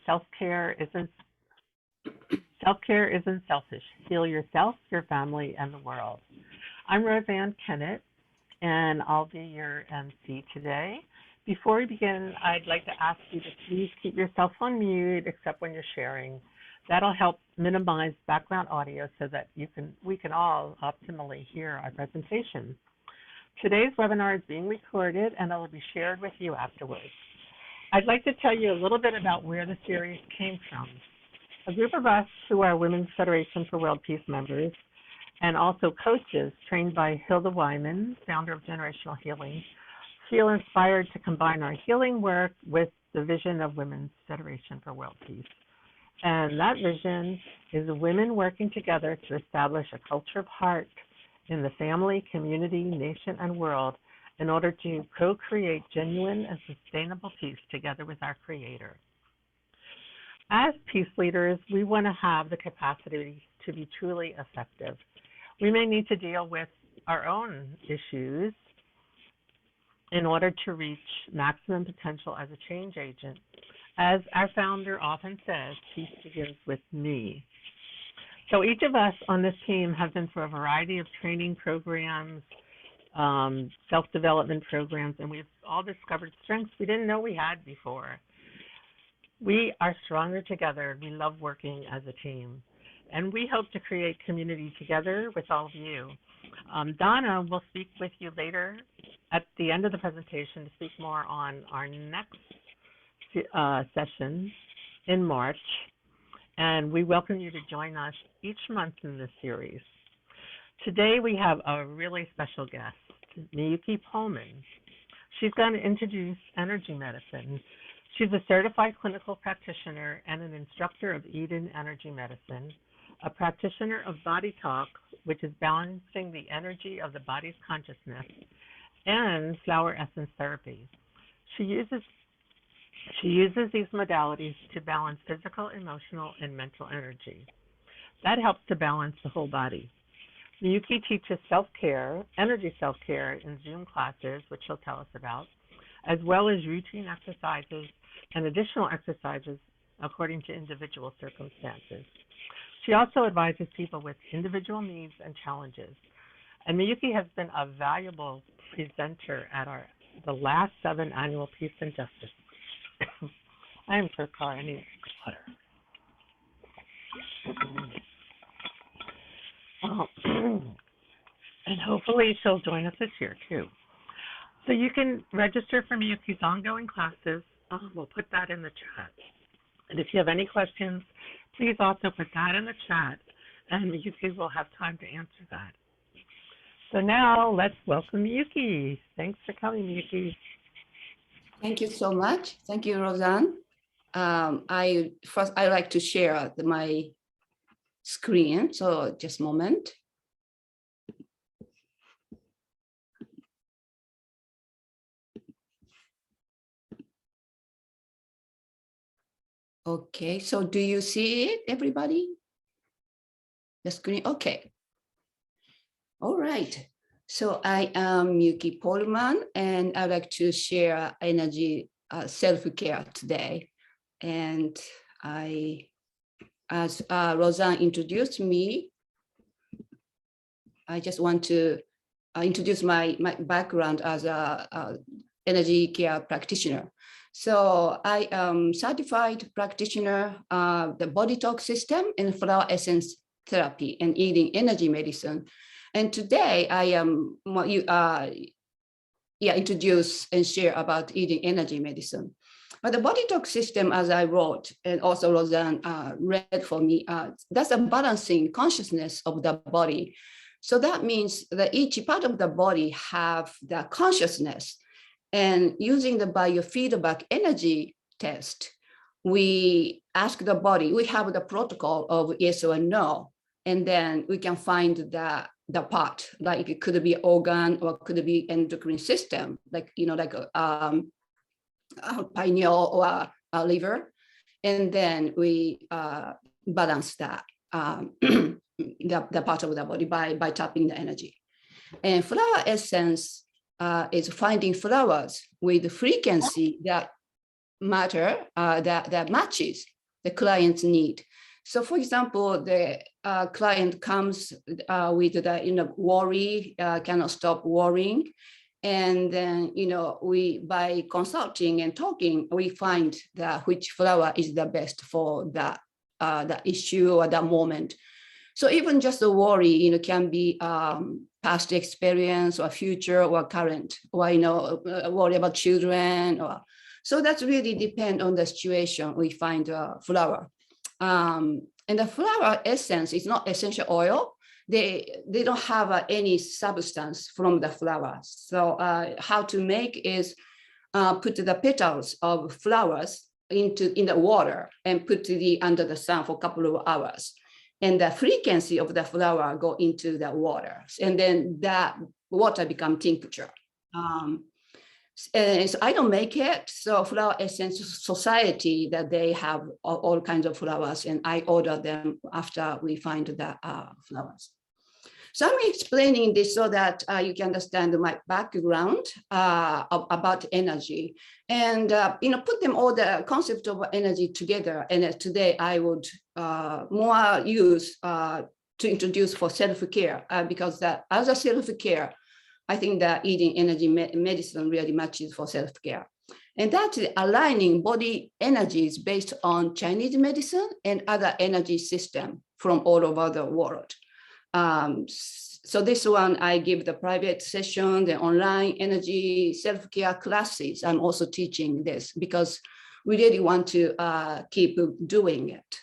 Self-care isn't self-care isn't selfish. Heal yourself, your family, and the world. I'm Roseanne Kennett, and I'll be your MC today. Before we begin, I'd like to ask you to please keep yourself on mute except when you're sharing. That'll help minimize background audio so that we can all optimally hear our presentation. Today's webinar is being recorded and it will be shared with you afterwards. I'd like to tell you a little bit about where the series came from. A group of us who are Women's Federation for World Peace members and also coaches trained by Hilda Wyman, founder of Generational Healing, feel inspired to combine our healing work with the vision of Women's Federation for World Peace. And that vision is women working together to establish a culture of heart in the family, community, nation, and world in order to co-create genuine and sustainable peace together with our Creator. As peace leaders, we want to have the capacity to be truly effective. We may need to deal with our own issues in order to reach maximum potential as a change agent. As our founder often says, peace begins with me. So each of us on this team have been through a variety of training programs, self-development programs, and we've all discovered strengths we didn't know we had before. We are stronger together. We love working as a team. And we hope to create community together with all of you. Donna will speak with you later at the end of the presentation to speak more on our next session in March. And we welcome you to join us each month in this series. Today we have a really special guest, Miyuki Pollman. She's going to introduce energy medicine. She's a certified clinical practitioner and an instructor of Eden Energy Medicine, a practitioner of Body Talk, which is balancing the energy of the body's consciousness, and flower essence therapy. She uses these modalities to balance physical, emotional, and mental energy. That helps to balance the whole body. Miyuki teaches self-care, energy self-care in Zoom classes, which she'll tell us about, as well as routine exercises and additional exercises according to individual circumstances. She also advises people with individual needs and challenges. And Miyuki has been a valuable presenter at the last 7 annual Peace and Justice. I am so sorry, I need water. And hopefully she'll join us this year too. So you can register for Miyuki's ongoing classes. We'll put that in the chat. And if you have any questions, please also put that in the chat, and Miyuki will have time to answer that. So now let's welcome Miyuki. Thanks for coming, Miyuki. Thank you so much. Thank you, Roseanne. I like to share my screen. So just a moment. Okay, so do you see it, everybody? The screen, okay. All right, so I am Miyuki Pollman, and I'd like to share energy self-care today. And as Roseanne introduced me, I just want to introduce my background as a energy care practitioner. So I am certified practitioner of the Body Talk system and flower essence therapy and eating energy medicine. And today I am introduce and share about eating energy medicine. But the Body Talk system, as I wrote, and also Roseanne read for me, that's a balancing consciousness of the body. So that means that each part of the body have the consciousness. And using the biofeedback energy test, we ask the body, we have the protocol of yes or no, and then we can find the part, like it could be organ or could be endocrine system, like, like a pineal or a liver. And then we balance that, the part of the body by tapping the energy. And flower essence is finding flowers with frequency that matter that matches the client's need. So for example, the client comes with the worry, cannot stop worrying. And then, by consulting and talking, we find that which flower is the best for that issue or that moment. So even just a worry, can be past experience or future or current, or, worry about children. So that's really depend on the situation we find a flower. And the flower essence is not essential oil. They don't have any substance from the flowers. So how to make is put the petals of flowers in the water and put under the sun for a couple of hours. And the frequency of the flower go into the water. And then that water become tincture. And so I don't make it. So Flower Essence Society, that they have all kinds of flowers, and I order them after we find the flowers. So I'm explaining this so that you can understand my background about energy, and put them all the concept of energy together. And today I would more use to introduce for self-care, because as a self-care, I think that eating energy medicine really matches for self-care. And that's aligning body energies based on Chinese medicine and other energy system from all over the world. So this one, I give the private session, the online energy self-care classes. I'm also teaching this because we really want to keep doing it.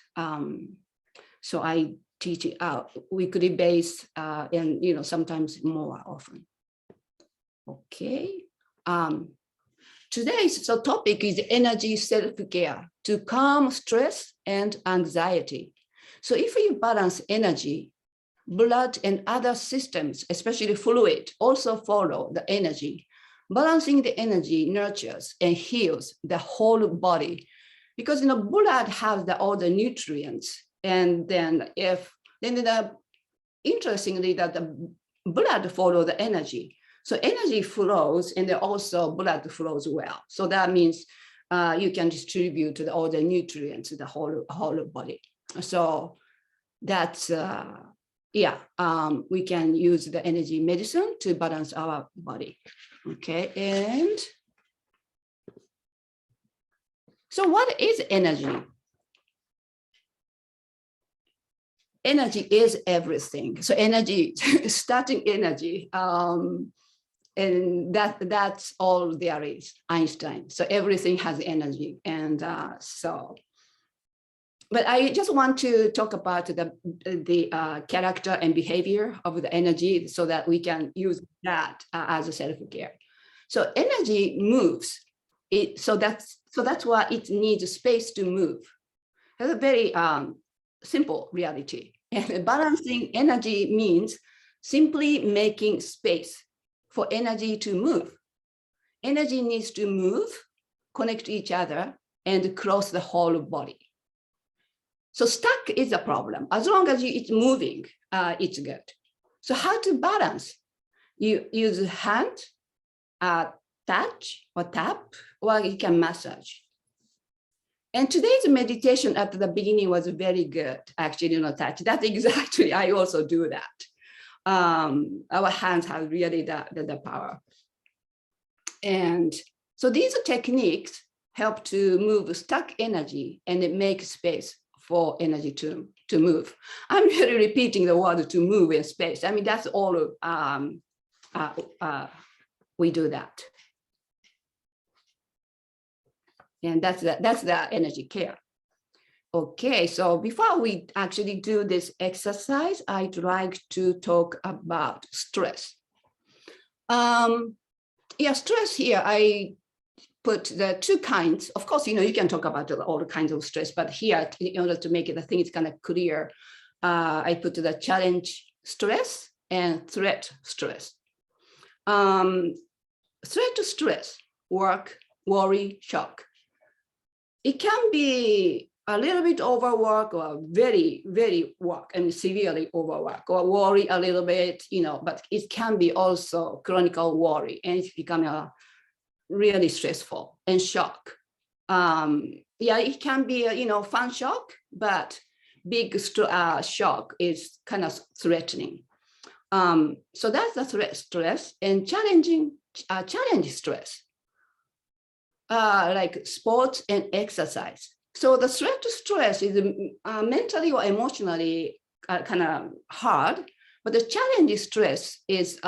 So I teach it out weekly base and sometimes more often. Okay. Today's topic is energy self-care to calm stress and anxiety. So if you balance energy, blood and other systems, especially fluid, also follow the energy. Balancing the energy nurtures and heals the whole body, because blood has all the nutrients. And then interestingly, that the blood follow the energy. So energy flows, and then also blood flows well. So that means you can distribute all the nutrients to the whole body. So that's we can use the energy medicine to balance our body. Okay, and so what is energy? Energy is everything. So energy, starting energy, and that's all there is, Einstein. So everything has energy. And but I just want to talk about the character and behavior of the energy so that we can use that as a self-care. So energy moves. So that's why it needs space to move. That's a very simple reality. And balancing energy means simply making space for energy to move. Energy needs to move, connect to each other, and cross the whole body. So stuck is a problem. As long as it's moving, it's good. So how to balance? You use hand, touch or tap, or you can massage. And today's meditation at the beginning was very good, actually, touch. That's exactly, I also do that. Our hands have really the power. And so these techniques help to move stuck energy and make space for energy to move. I'm really repeating the word to move in space. I mean, that's all we do that. And that's the energy care. Okay, so before we actually do this exercise, I'd like to talk about stress. Stress here, I put the two kinds. Of course, you can talk about all the kinds of stress, but here, in order to make it, I think it's kind of clear, I put the challenge stress and threat stress. Threat stress, work, worry, shock. It can be a little bit overwork or very, very work and severely overwork, or worry a little bit, but it can be also chronic worry, and it's becoming really stressful, and shock. Yeah, it can be a fun shock, but big shock is kind of threatening. So that's the stress and challenge stress, like sports and exercise. So the threat to stress is mentally or emotionally kind of hard, but the challenge stress is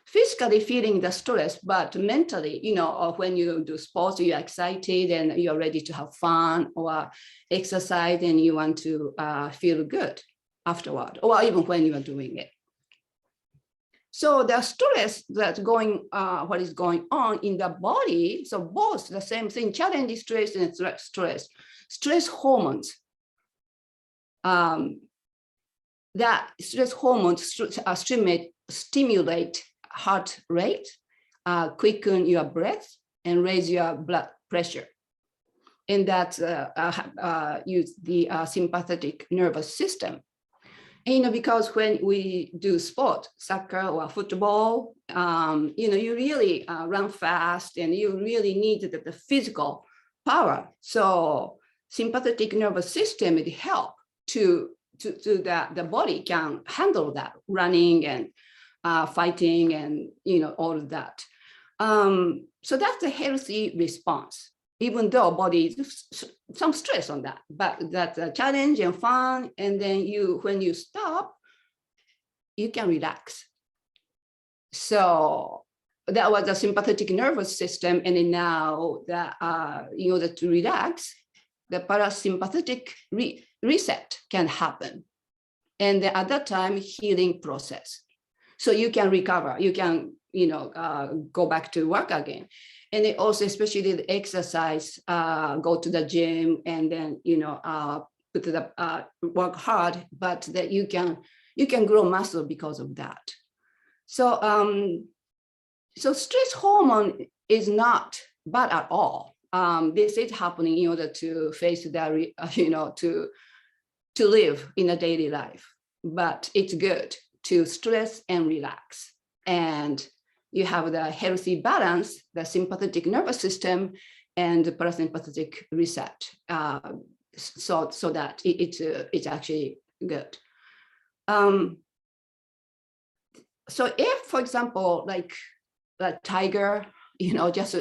physically feeling the stress, but mentally, or when you do sports, you're excited and you're ready to have fun, or exercise and you want to feel good afterward, or even when you are doing it. So the stress that's what is going on in the body, so both the same thing, challenge stress and stress hormones. That stress hormones stimulate heart rate, quicken your breath, and raise your blood pressure. And that use the sympathetic nervous system. And, because when we do sport, soccer or football, you really run fast and you really need the physical power. So sympathetic nervous system would help to that the body can handle that running and fighting and all of that. So that's a healthy response, even though body is some stress on that, but that's a challenge and fun. And then when you stop, you can relax. So that was the sympathetic nervous system. And then now that in order to relax, the parasympathetic reset can happen. And then at that time, healing process. So you can recover, you can, go back to work again. And it also, especially the exercise, go to the gym and then, work hard, but that you can grow muscle because of that. So, so stress hormone is not bad at all. This is happening in order to face that, to live in a daily life, but it's good to stress and relax. And you have the healthy balance, the sympathetic nervous system and the parasympathetic reset, so that it's actually good. So if, for example, like a tiger, just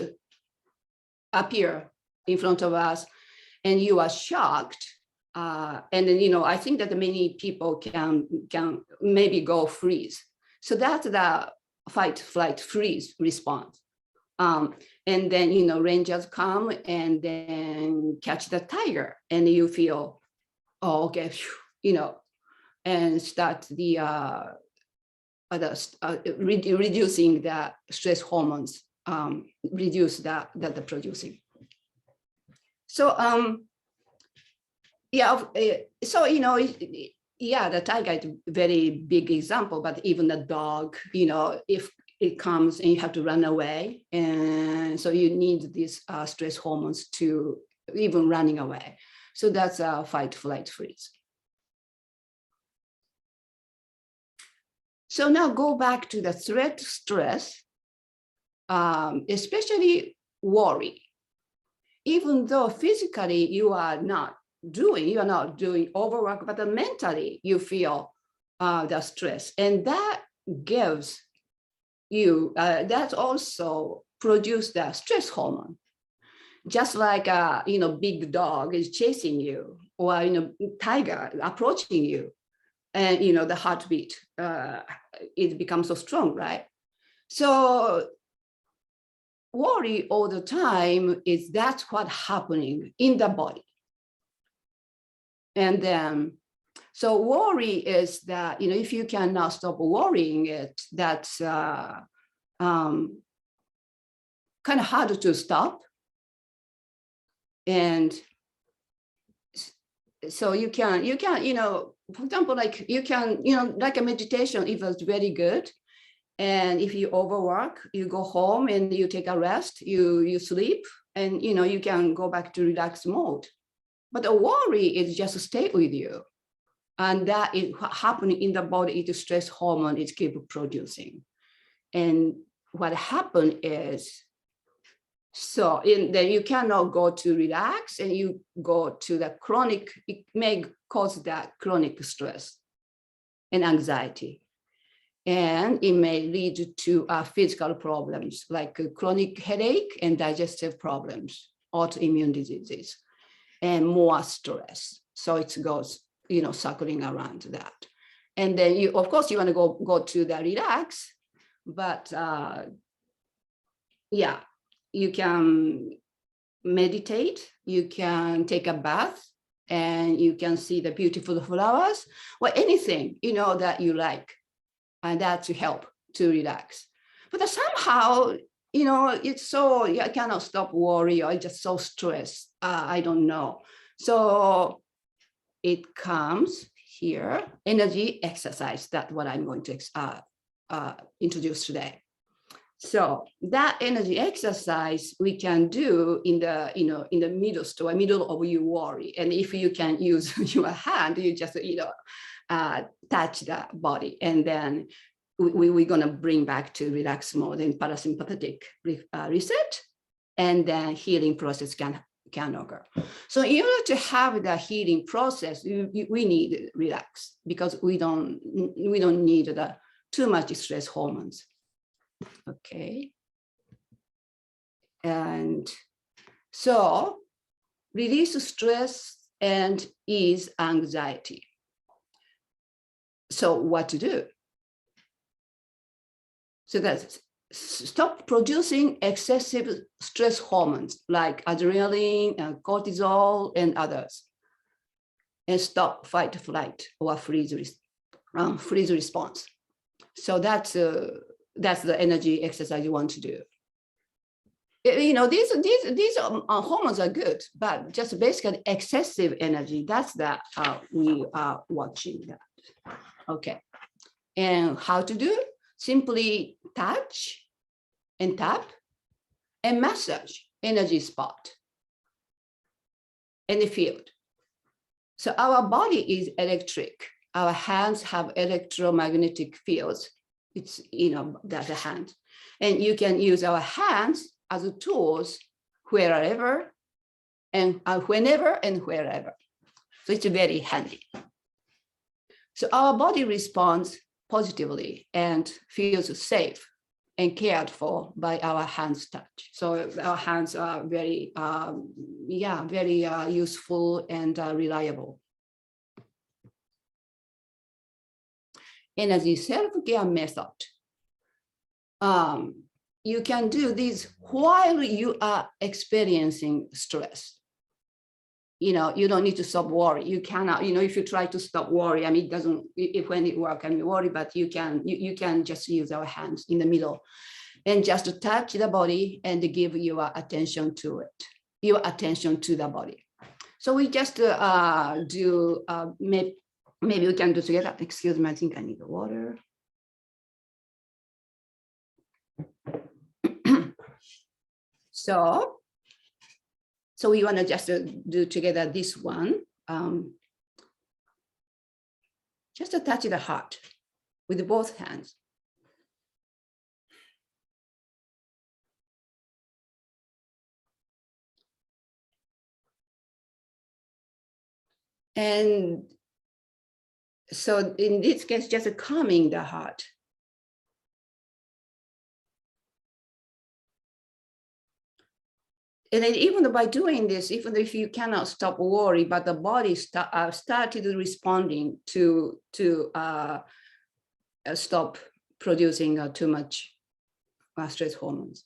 appear in front of us and you are shocked, and then, I think that many people can maybe go freeze. So that's the fight, flight, freeze response. And then, rangers come and then catch the tiger and you feel, oh, okay, and start the reducing the stress hormones, reduce the producing. So, yeah, so, yeah, the tiger is a very big example, but even the dog, if it comes and you have to run away, and so you need these stress hormones to even running away. So that's a fight, flight, freeze. So now go back to the threat stress, especially worry. Even though physically you are not doing overwork, but mentally you feel the stress, and that gives you that also produce the stress hormone. Just like big dog is chasing you, or tiger approaching you, and the heartbeat it becomes so strong, right? So worry all the time that's what's happening in the body. And then, so worry is that, if you cannot stop worrying it, that's kind of hard to stop. And so you can, for example, like you can, like a meditation, if it's very good. And if you overwork, you go home and you take a rest, you sleep, and, you can go back to relaxed mode. But a worry is just stay with you. And that is happening in the body, the stress hormone is keep producing. And what happened is, So then you cannot go to relax and you go to the chronic, it may cause that chronic stress and anxiety. And it may lead to physical problems like chronic headache and digestive problems, autoimmune diseases, and more stress. So it goes, circling around that. And then you, of course, you want to go to the relax, but yeah, you can meditate, you can take a bath, and you can see the beautiful flowers or anything, that you like. And that to help to relax. But somehow, it's so, I cannot stop worry, or just so stressed. I don't know. So it comes here, energy exercise. That's what I'm going to introduce today. So that energy exercise we can do in the middle of your worry. And if you can use your hand, you just, touch the body, and then we're going to bring back to relax mode and parasympathetic reset, and then healing process can occur. So in order to have the healing process, we need relax, because we don't need the too much stress hormones. Okay. And so release stress and ease anxiety. So what to do? So that's stop producing excessive stress hormones like adrenaline, cortisol, and others, and stop fight, flight, or freeze response. So that's the energy exercise you want to do. These hormones are good, but just basically excessive energy, that's that we are watching that. Okay, and how to do? Simply touch and tap and massage energy spot in the field. So our body is electric. Our hands have electromagnetic fields. It's, that's a hand. And you can use our hands as tools wherever and whenever and wherever. So it's very handy. So our body responds positively and feels safe and cared for by our hands touch. So our hands are very, very useful and reliable. Energy self-care method. You can do this while you are experiencing stress. You don't need to stop worry. You cannot, if you try to stop worry, it doesn't, when it works, worry, but you can just use our hands in the middle and just touch the body and give your attention to it, your attention to the body. So we just do, maybe we can do together. Excuse me, I think I need the water. So we want to just do together this one. Just to touch the heart with both hands. And so in this case, just calming the heart. And then even by doing this, even if you cannot stop worry, but the body started responding to stop producing too much stress hormones.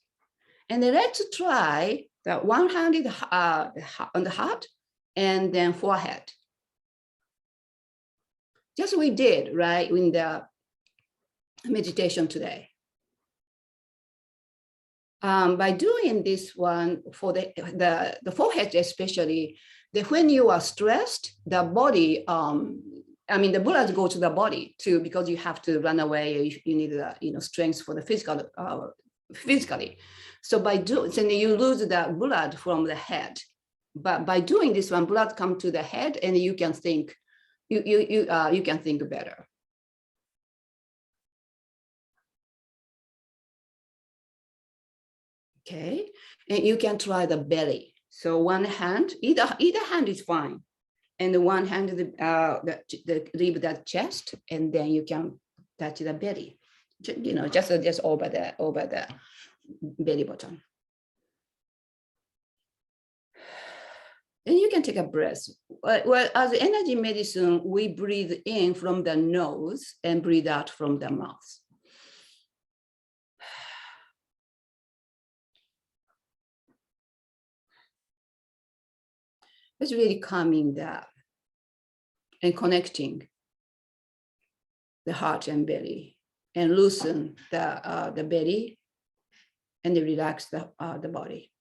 And then let's try that one hand on the heart and then forehead. Just we did, right, in the meditation today. By doing this one for the forehead especially, when you are stressed, the body, the blood goes to the body too, because you have to run away. You need strength for the physically. So then you lose the blood from the head. But by doing this one, blood come to the head, and you can think, you can think better. Okay, And you can try the belly. So one hand, either hand is fine. And the one hand, leave that chest, and then you can touch the belly. Just over the belly button. And you can take a breath. Well, as energy medicine, we breathe in from the nose and breathe out from the mouth. It's really calming that and connecting the heart and belly, and loosen the belly and relax the body.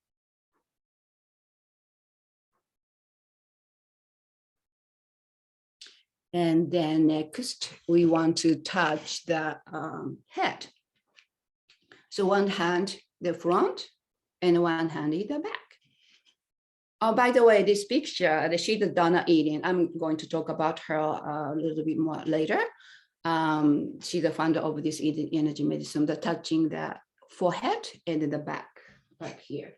And then next, we want to touch the head. So one hand, the front, and one hand in the back. Oh, by the way, this picture, she's Donna Eden. I'm going to talk about her a little bit more later. She's the founder of this energy medicine, the touching the forehead and the back, right here.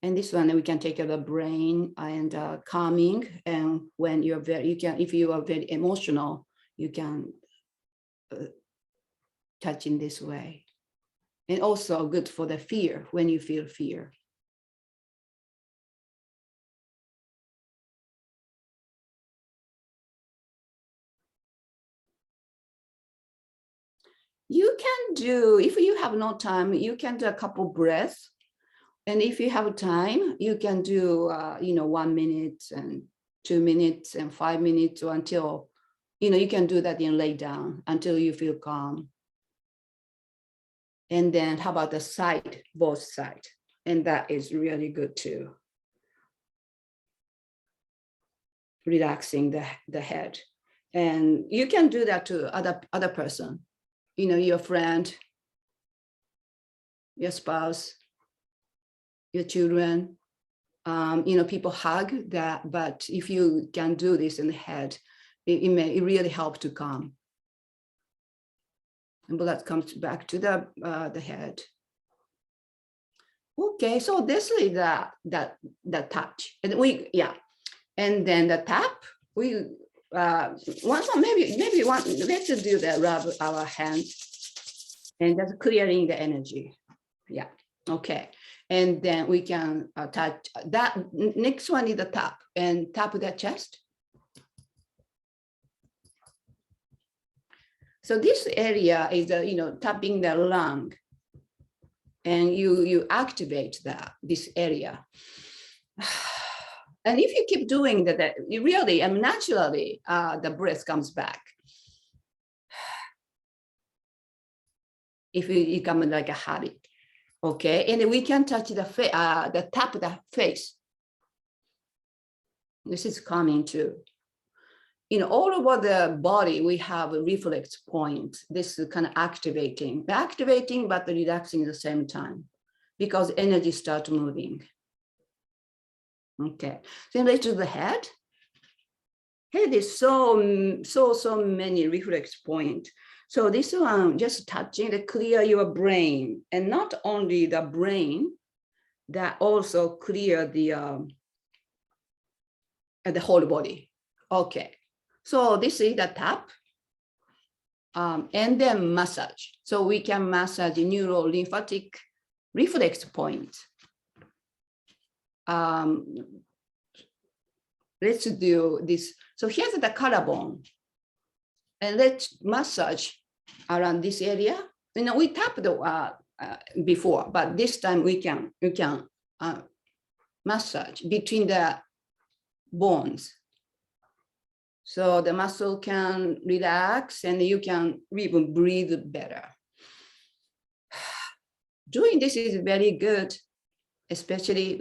And this one, we can take the brain and calming. And when you're if you are very emotional, you can touch in this way. And also good for the fear, when you feel fear. You can do, if you have no time, you can do a couple breaths. And if you have time, you can do, 1 minute and 2 minutes and 5 minutes, or until, you can do that and lay down until you feel calm. And then how about the side, both sides? And that is really good too. Relaxing the head. And you can do that to other person, your friend, your spouse, your children. People hug that, but if you can do this in the head, it really helps to calm. And blood comes back to the head. Okay, so this is the touch, and and then the tap. We maybe let's do the rub our hand, and that's clearing the energy. Yeah, okay. And then we can touch that. Next one is the tap, and tap the chest. So this area is tapping the lung, and you activate this area. And if you keep doing that, you really and naturally the breath comes back. If you become like a habit. Okay, and we can touch the tap the face. This is calming too. All over the body, we have a reflex point. This is kind of activating but relaxing at the same time, because energy starts moving. Okay, so let's do the head. Head is so many reflex points. So this one, just touching to clear your brain, and not only the brain, that also clear the whole body. Okay, so this is the tap, and then massage. So we can massage neuro-lymphatic reflex point. Let's do this. So here's the collarbone. And let's massage around this area. We tapped before, but this time we can massage between the bones. So the muscle can relax, and you can even breathe better. Doing this is very good, especially,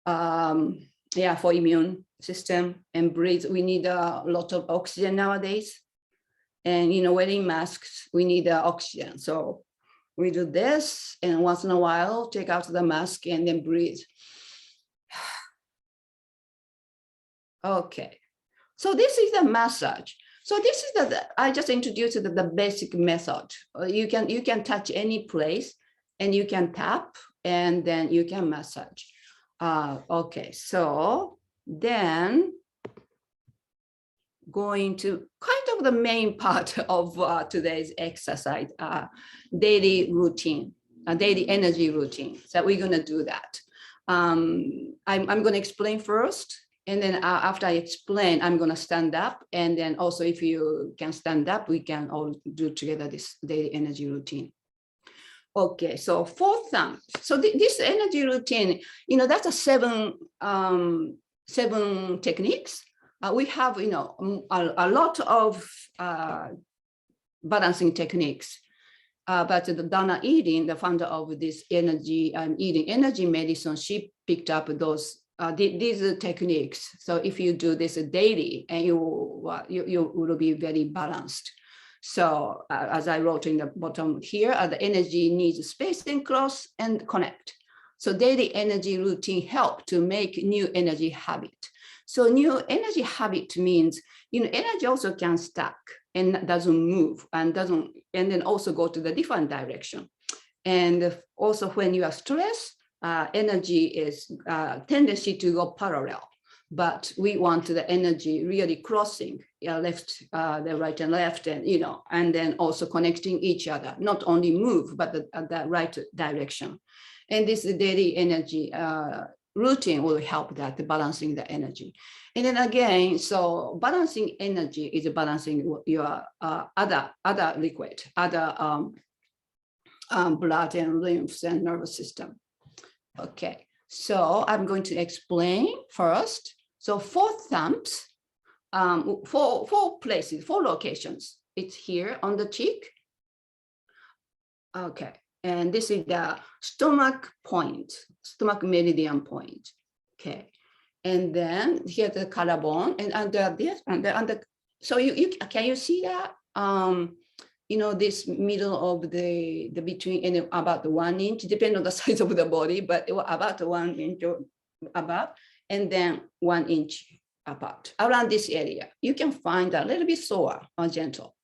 for immune system and breathe. We need a lot of oxygen nowadays, and wearing masks, we need oxygen. So we do this, and once in a while take out the mask and then breathe. Okay, so this is the massage. So this is I just introduced the basic method. You can touch any place and you can tap and then you can massage. Okay, so then going to kind of the main part of today's exercise, daily routine, daily energy routine. So we're going to do that. I'm going to explain first, and then after I explain, I'm going to stand up, and then also if you can stand up, we can all do together this daily energy routine. Okay, so for thumb, so this energy routine, that's a seven techniques. We have, a lot of balancing techniques. But Donna Eden, the founder of this eating energy medicine, she picked up these techniques. So if you do this daily, and you will be very balanced. So as I wrote in the bottom here, the energy needs space and cross and connect. So daily energy routine help to make new energy habit. So new energy habit means, energy also can stack and doesn't move and then also go to the different direction. And also when you are stressed, energy is tendency to go parallel, but we want the energy really crossing left, the right and left, and and then also connecting each other, not only move, but the right direction. And this daily energy routine will help that, balancing the energy. And then again, so balancing energy is balancing your other liquid, other blood and lymphs and nervous system. Okay, so I'm going to explain first. So 4 thumbs, 4 places, 4 locations. It's here on the cheek. Okay. And this is the stomach point, stomach meridian point. Okay. And then here's the collarbone, and under this, under. So can you see that? This middle of the between and about 1 inch, depending on the size of the body, but about 1 inch above, and then 1 inch apart. Around this area, you can find a little bit sore or gentle.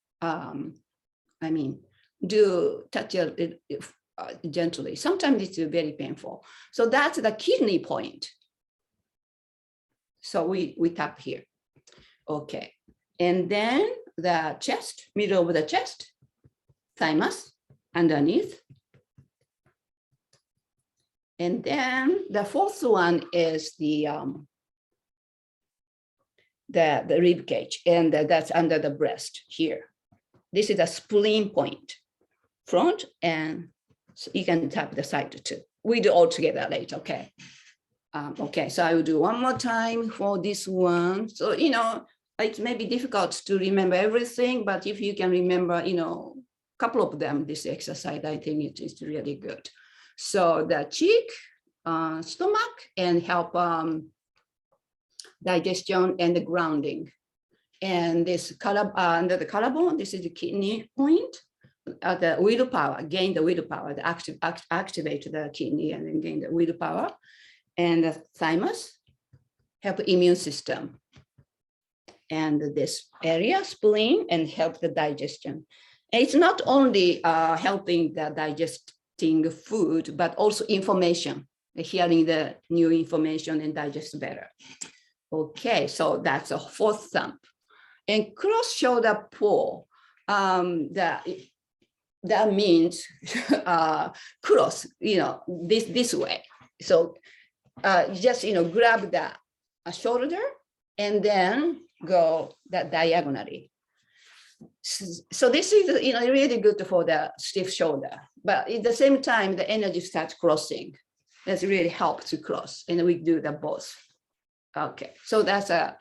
Do touch it gently. Sometimes it's very painful. So that's the kidney point. So we tap here. Okay. And then the chest, middle of the chest, thymus underneath. And then the 4th one is the rib cage, and that's under the breast here. This is a spleen point, front, and so you can tap the side too. We do all together later, okay? Okay, so I will do one more time for this one. So, it may be difficult to remember everything, but if you can remember, a couple of them, this exercise, I think it is really good. So the cheek, stomach, and help digestion and the grounding. And this under the collarbone, this is the kidney point. The willpower, gain the willpower, activate the kidney and then gain the willpower. And the thymus, help immune system. And this area, spleen, and help the digestion. And it's not only helping the digesting food, but also information, hearing the new information and digest better. Okay, so that's a 4th thumb. And cross shoulder pull, that means cross, this way. So just, grab the shoulder and then go that diagonally. So this is, really good for the stiff shoulder, but at the same time, the energy starts crossing. That's really help to cross, and we do the both. Okay, so that's a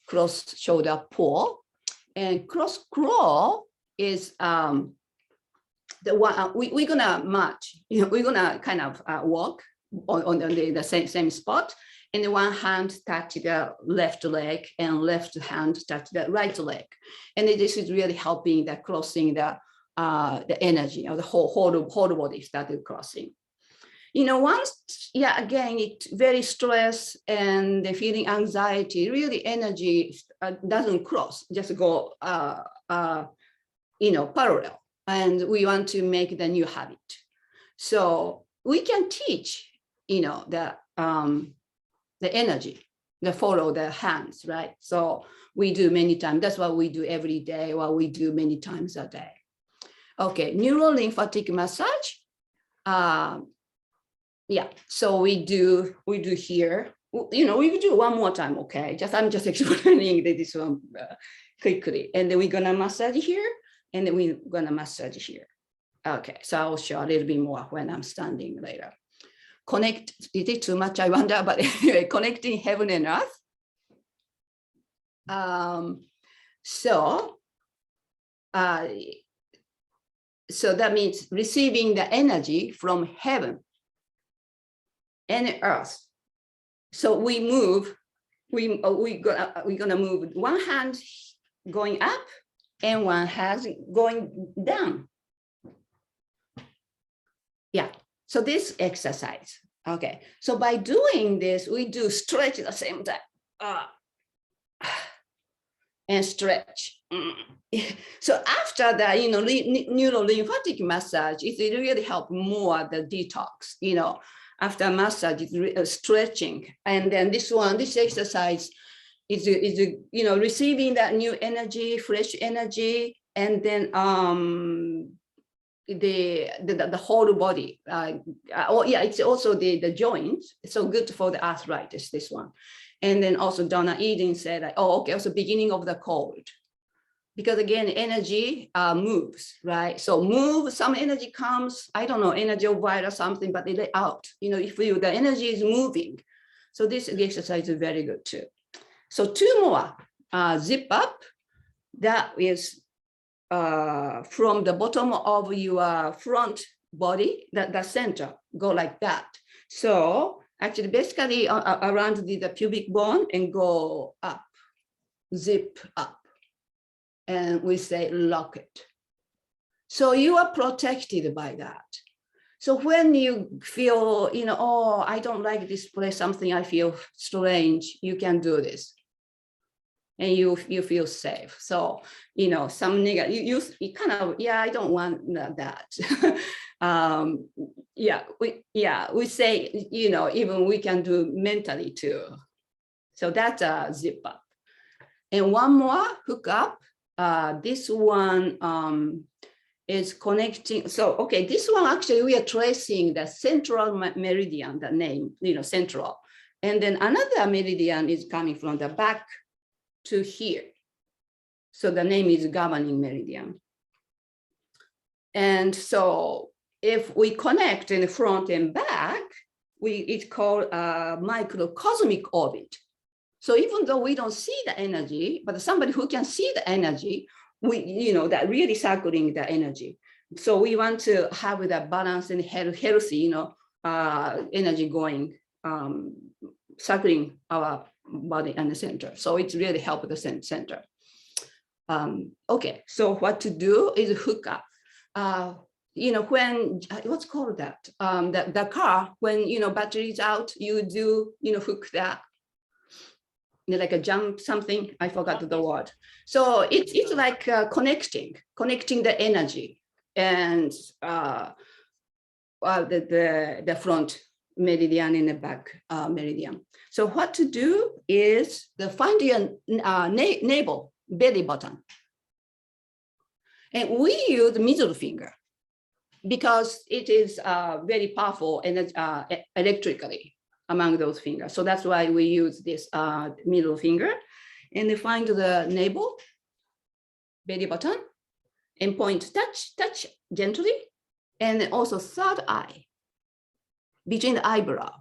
cross shoulder pull, and cross crawl is the one we're gonna match. We're gonna kind of walk on the same spot, and the one hand touch the left leg, and left hand touch the right leg, and this is really helping the crossing the energy of the whole body started crossing. Once, again, it's very stress and the feeling anxiety, really energy doesn't cross, just go, parallel. And we want to make the new habit. So we can teach, the energy, the follow the hands, right? So we do many times. That's what we do every day, or we do many times a day. Okay, neuro-lymphatic massage. Yeah, so we do here. We do one more time, okay? I'm just explaining this one quickly. And then we're gonna massage here, and then we're gonna massage here. Okay, so I'll show a little bit more when I'm standing later. Is it too much, I wonder, but anyway, connecting heaven and earth. So that means receiving the energy from heaven and earth. So we move, we're gonna move one hand going up and one hand going down. Yeah, so this exercise, okay. So by doing this, we do stretch at the same time. And stretch. So after that, neuro-lymphatic massage, it really helps more the detox, after massage, it's stretching. And then this exercise is receiving that new energy, fresh energy, and then the whole body. It's also the joints. It's so good for the arthritis, this one. And then also Donna Eden said, okay, also beginning of the cold. Because again, energy moves, right? So some energy comes, I don't know, energy of virus or something, but they let out, if the energy is moving. So the exercise is very good too. So two more, zip up, that is from the bottom of your front body, the center, go like that. So actually basically around the pubic bone and go up, zip up. And we say lock it. So you are protected by that. So when you feel, oh, I don't like this place, something I feel strange, you can do this. And you feel safe. So, some negative, you kind of, I don't want that. We say, even we can do mentally too. So that's a zip up. And one more hook up. This one is connecting. So, okay, this one actually we are tracing the central meridian, the name, central. And then another meridian is coming from the back to here. So the name is governing meridian. And so if we connect in the front and back, it's called a microcosmic orbit. So even though we don't see the energy, but somebody who can see the energy, that really circling the energy. So we want to have that balance and healthy, energy going, circling our body and the center. So it's really help the center. Okay, so what to do is hook up. When, what's called that? The car, when, battery is out, you do, hook that. Like a jump something, I forgot the word. So it's like connecting the energy and the front meridian and the back meridian. So what to do is find your navel, belly button. And we use middle finger because it is very powerful and electrically among those fingers. So that's why we use this middle finger. And they find the navel, belly button, and point, touch gently. And also third eye, between the eyebrow.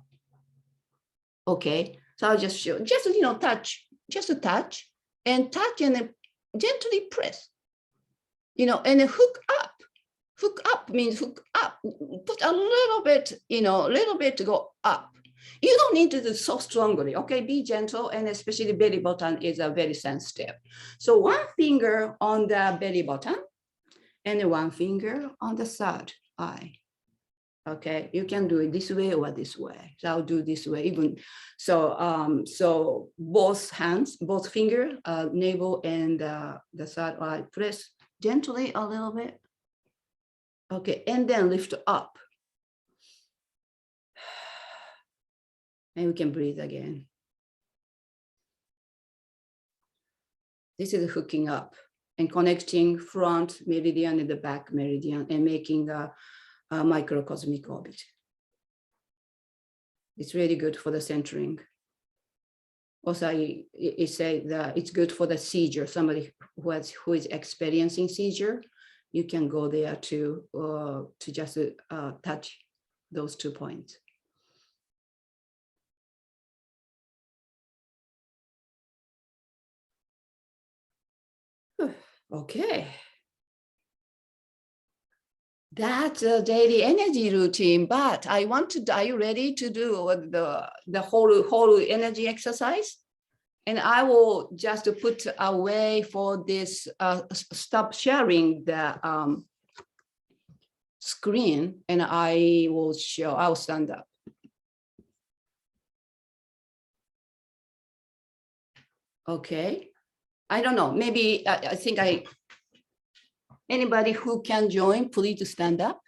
Okay, so I'll just show, touch, just a touch, and then gently press, and then hook up. Hook up means hook up, put a little bit, little bit to go up. You don't need to do so strongly, okay? Be gentle, and especially belly button is a very sensitive. So one finger on the belly button, and one finger on the third eye. Okay, you can do it this way or this way. So I'll do this way even. So so both hands, both finger, navel, and the third eye, press gently a little bit. Okay, and then lift up. And we can breathe again. This is hooking up and connecting front meridian and the back meridian and making a microcosmic orbit. It's really good for the centering. Also, it say that it's good for the seizure. Somebody who is experiencing seizure, you can go there to just touch those 2 points. Okay. That's a daily energy routine, but are you ready to do the whole energy exercise? And I will just put away for this, stop sharing the screen, and I'll stand up. Okay. I don't know, maybe I think anybody who can join, please stand up.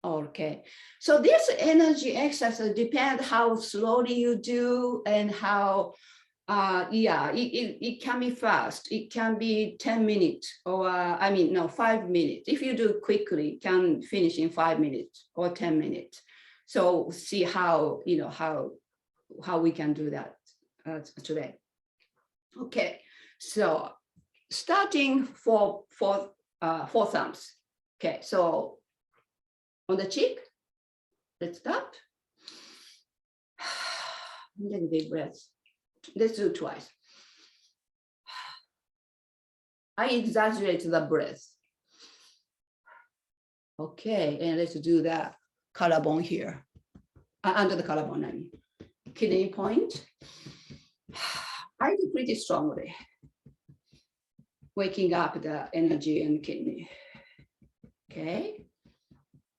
Okay, so this energy exercise depends how slowly you do and how, it can be fast. It can be 10 minutes or 5 minutes. If you do quickly, it can finish in 5 minutes or 10 minutes. So see how we can do that today. Okay, so starting for thumbs. Okay, so on the cheek, let's stop. And then big breath. Let's do twice. I exaggerate the breath. Okay, and let's do that collarbone here, under the collarbone, I mean. Kidney point. I do pretty strongly, waking up the energy and kidney. Okay,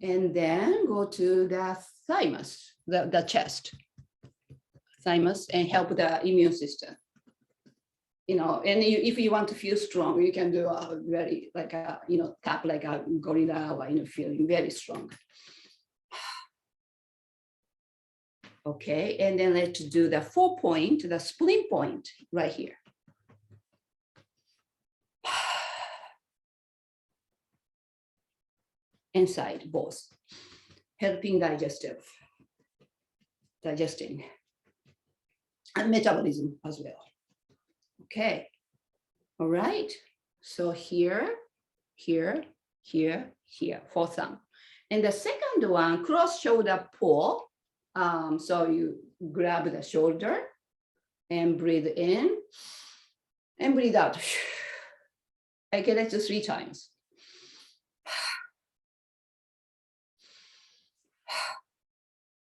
and then go to the thymus, the chest, thymus, and help the immune system. And if you want to feel strong, you can do a very tap like a gorilla, or feeling very strong. Okay, and then let's do the 4 point, the spleen point right here. Inside both, helping digesting and metabolism as well. Okay, all right. So here, here, here, here for thumb. And the second one, cross shoulder pull. So you grab the shoulder and breathe in and breathe out. Okay, let's do 3 times.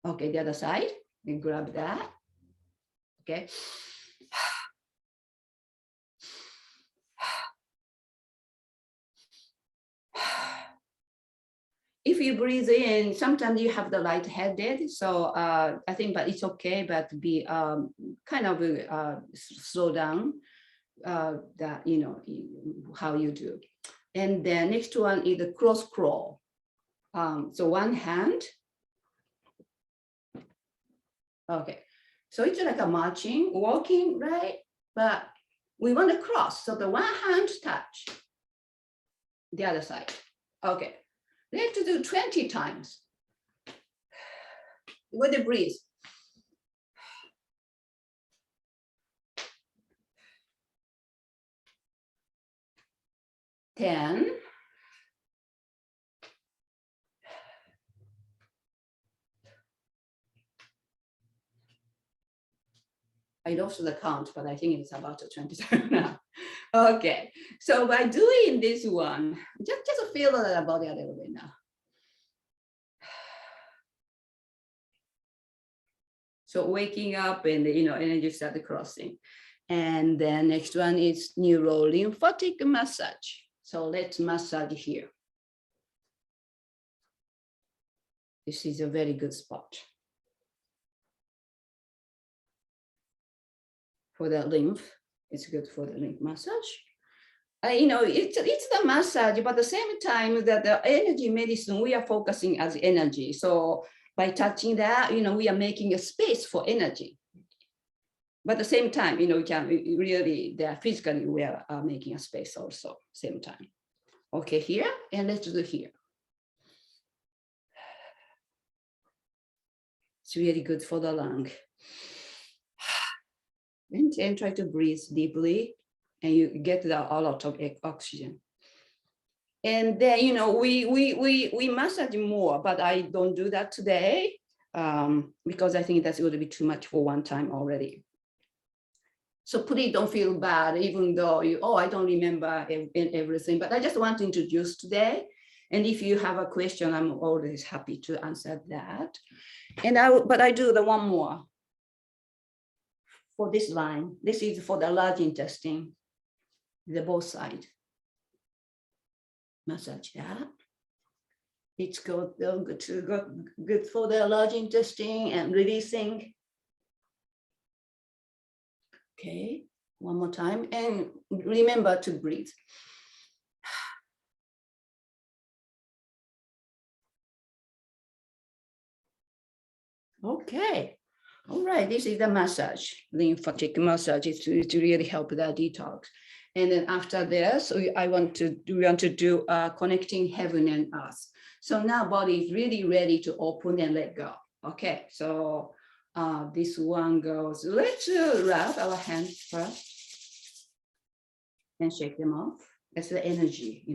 Okay, the other side, and grab that. Okay. If you breathe in, sometimes you have the lightheaded. So I think, but it's okay, but be kind of slow down that, how you do. And then next one is the cross crawl. So one hand. Okay, so it's like a marching, walking, right? But we want to cross. So the one hand touch the other side. Okay. Let's do 20 times. With the breathe. 10. I lost the count, but I think it's about 27 now. Okay, so by doing this one, just feel the body a little bit now. So waking up and energy start crossing. And then next one is lymphatic massage. So let's massage here. This is a very good spot for the lymph. It's good for the lymph massage. it's the massage, but at the same time that the energy medicine, we are focusing as energy. So by touching that, we are making a space for energy. But at the same time, we can really, physically, we are making a space also, same time. Okay, here, and let's do here. It's really good for the lung. And try to breathe deeply, and you get a lot of oxygen. And then, we massage more, but I don't do that today because I think that's going to be too much for one time already. So please don't feel bad, even though I don't remember everything, but I just want to introduce today. And if you have a question, I'm always happy to answer that. But I do the one more for this line. This is for the large intestine, the both sides. Massage that. It's good for the large intestine and releasing. Okay, one more time, and remember to breathe. Okay, all right, this is the massage, lymphatic massage. It really help that detox. And then after this, we want to do connecting heaven and earth. So now body is really ready to open and let go. Okay, so this one goes, let's wrap our hands first and shake them off. That's the energy,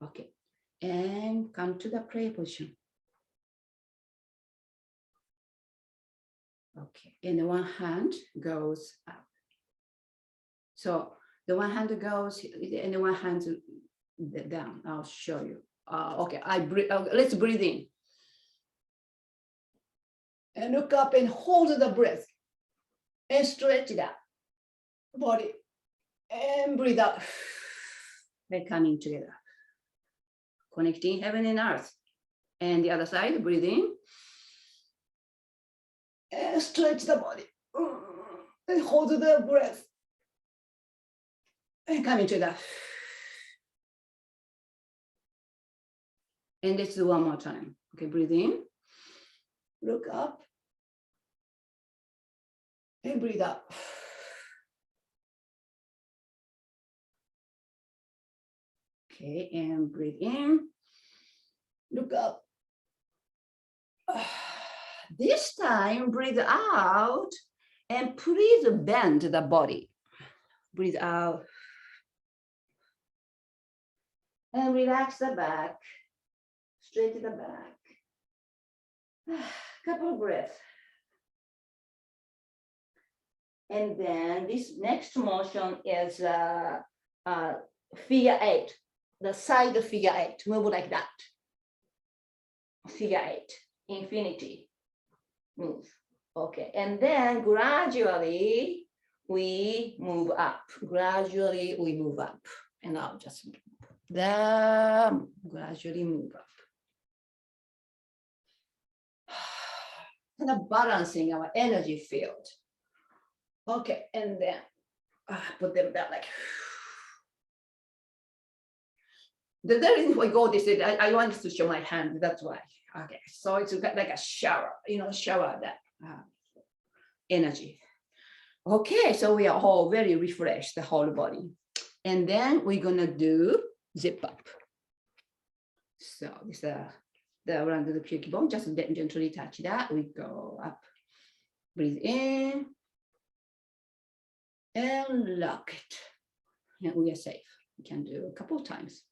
Okay, and come to the prayer position. Okay, and the one hand goes up. So the one hand goes, and the one hand down. I'll show you. Okay, let's breathe in. And look up and hold the breath. And stretch that body. And breathe out. They're coming together. Connecting heaven and earth. And the other side, breathe in. And stretch the body. And hold the breath. And coming to that. And let's do one more time. Okay, breathe in. Look up. And breathe out. Okay, and breathe in. Look up. This time, breathe out. And please bend the body. Breathe out. And relax the back. Straighten the back. Couple of breaths. And then this next motion is figure 8. The side of figure 8. Move like that. Figure 8. Infinity. Move. Okay. And then gradually we move up. Gradually we move up. And I'll just gradually move up. Kind of balancing our energy field. Okay, and then put them down like. The reason why I go this is I wanted to show my hand. That's why. Okay, so it's like a shower. Shower that energy. Okay, so we are all very refreshed, the whole body, and then we're gonna do zip up. So this the around the pubic bone, just gently touch that. We go up, breathe in, and lock it. And we are safe. We can do a couple of times.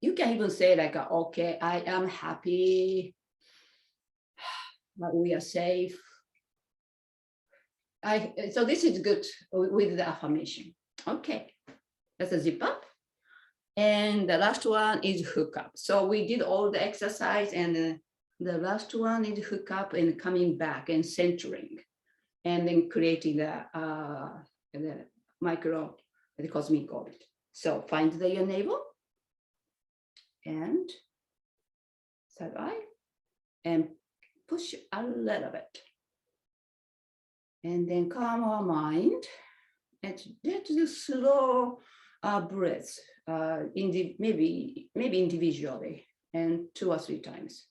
You can even say like, okay, I am happy, but we are safe. So this is good with the affirmation. Okay, that's a zip up. And the last one is hook up. So we did all the exercise, and the last one is hook up and coming back and centering, and then creating the micro, the cosmic orbit. So find your navel and third eye and push a little bit. And then calm our mind and let's do slow breaths maybe individually and 2 or 3 times.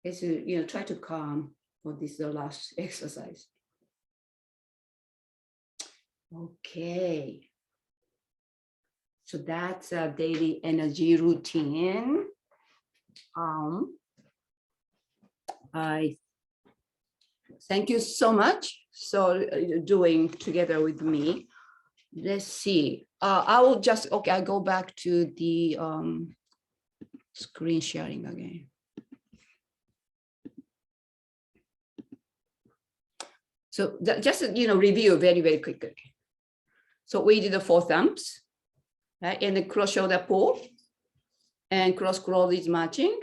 As you try to calm for this last exercise. Okay. So that's a daily energy routine. I thank you so much. So doing together with me. Let's see. I will just, okay, I'll go back to the screen sharing again. So just, review very, very quickly. So we did the 4 thumbs, right? And the cross shoulder pull and cross is matching,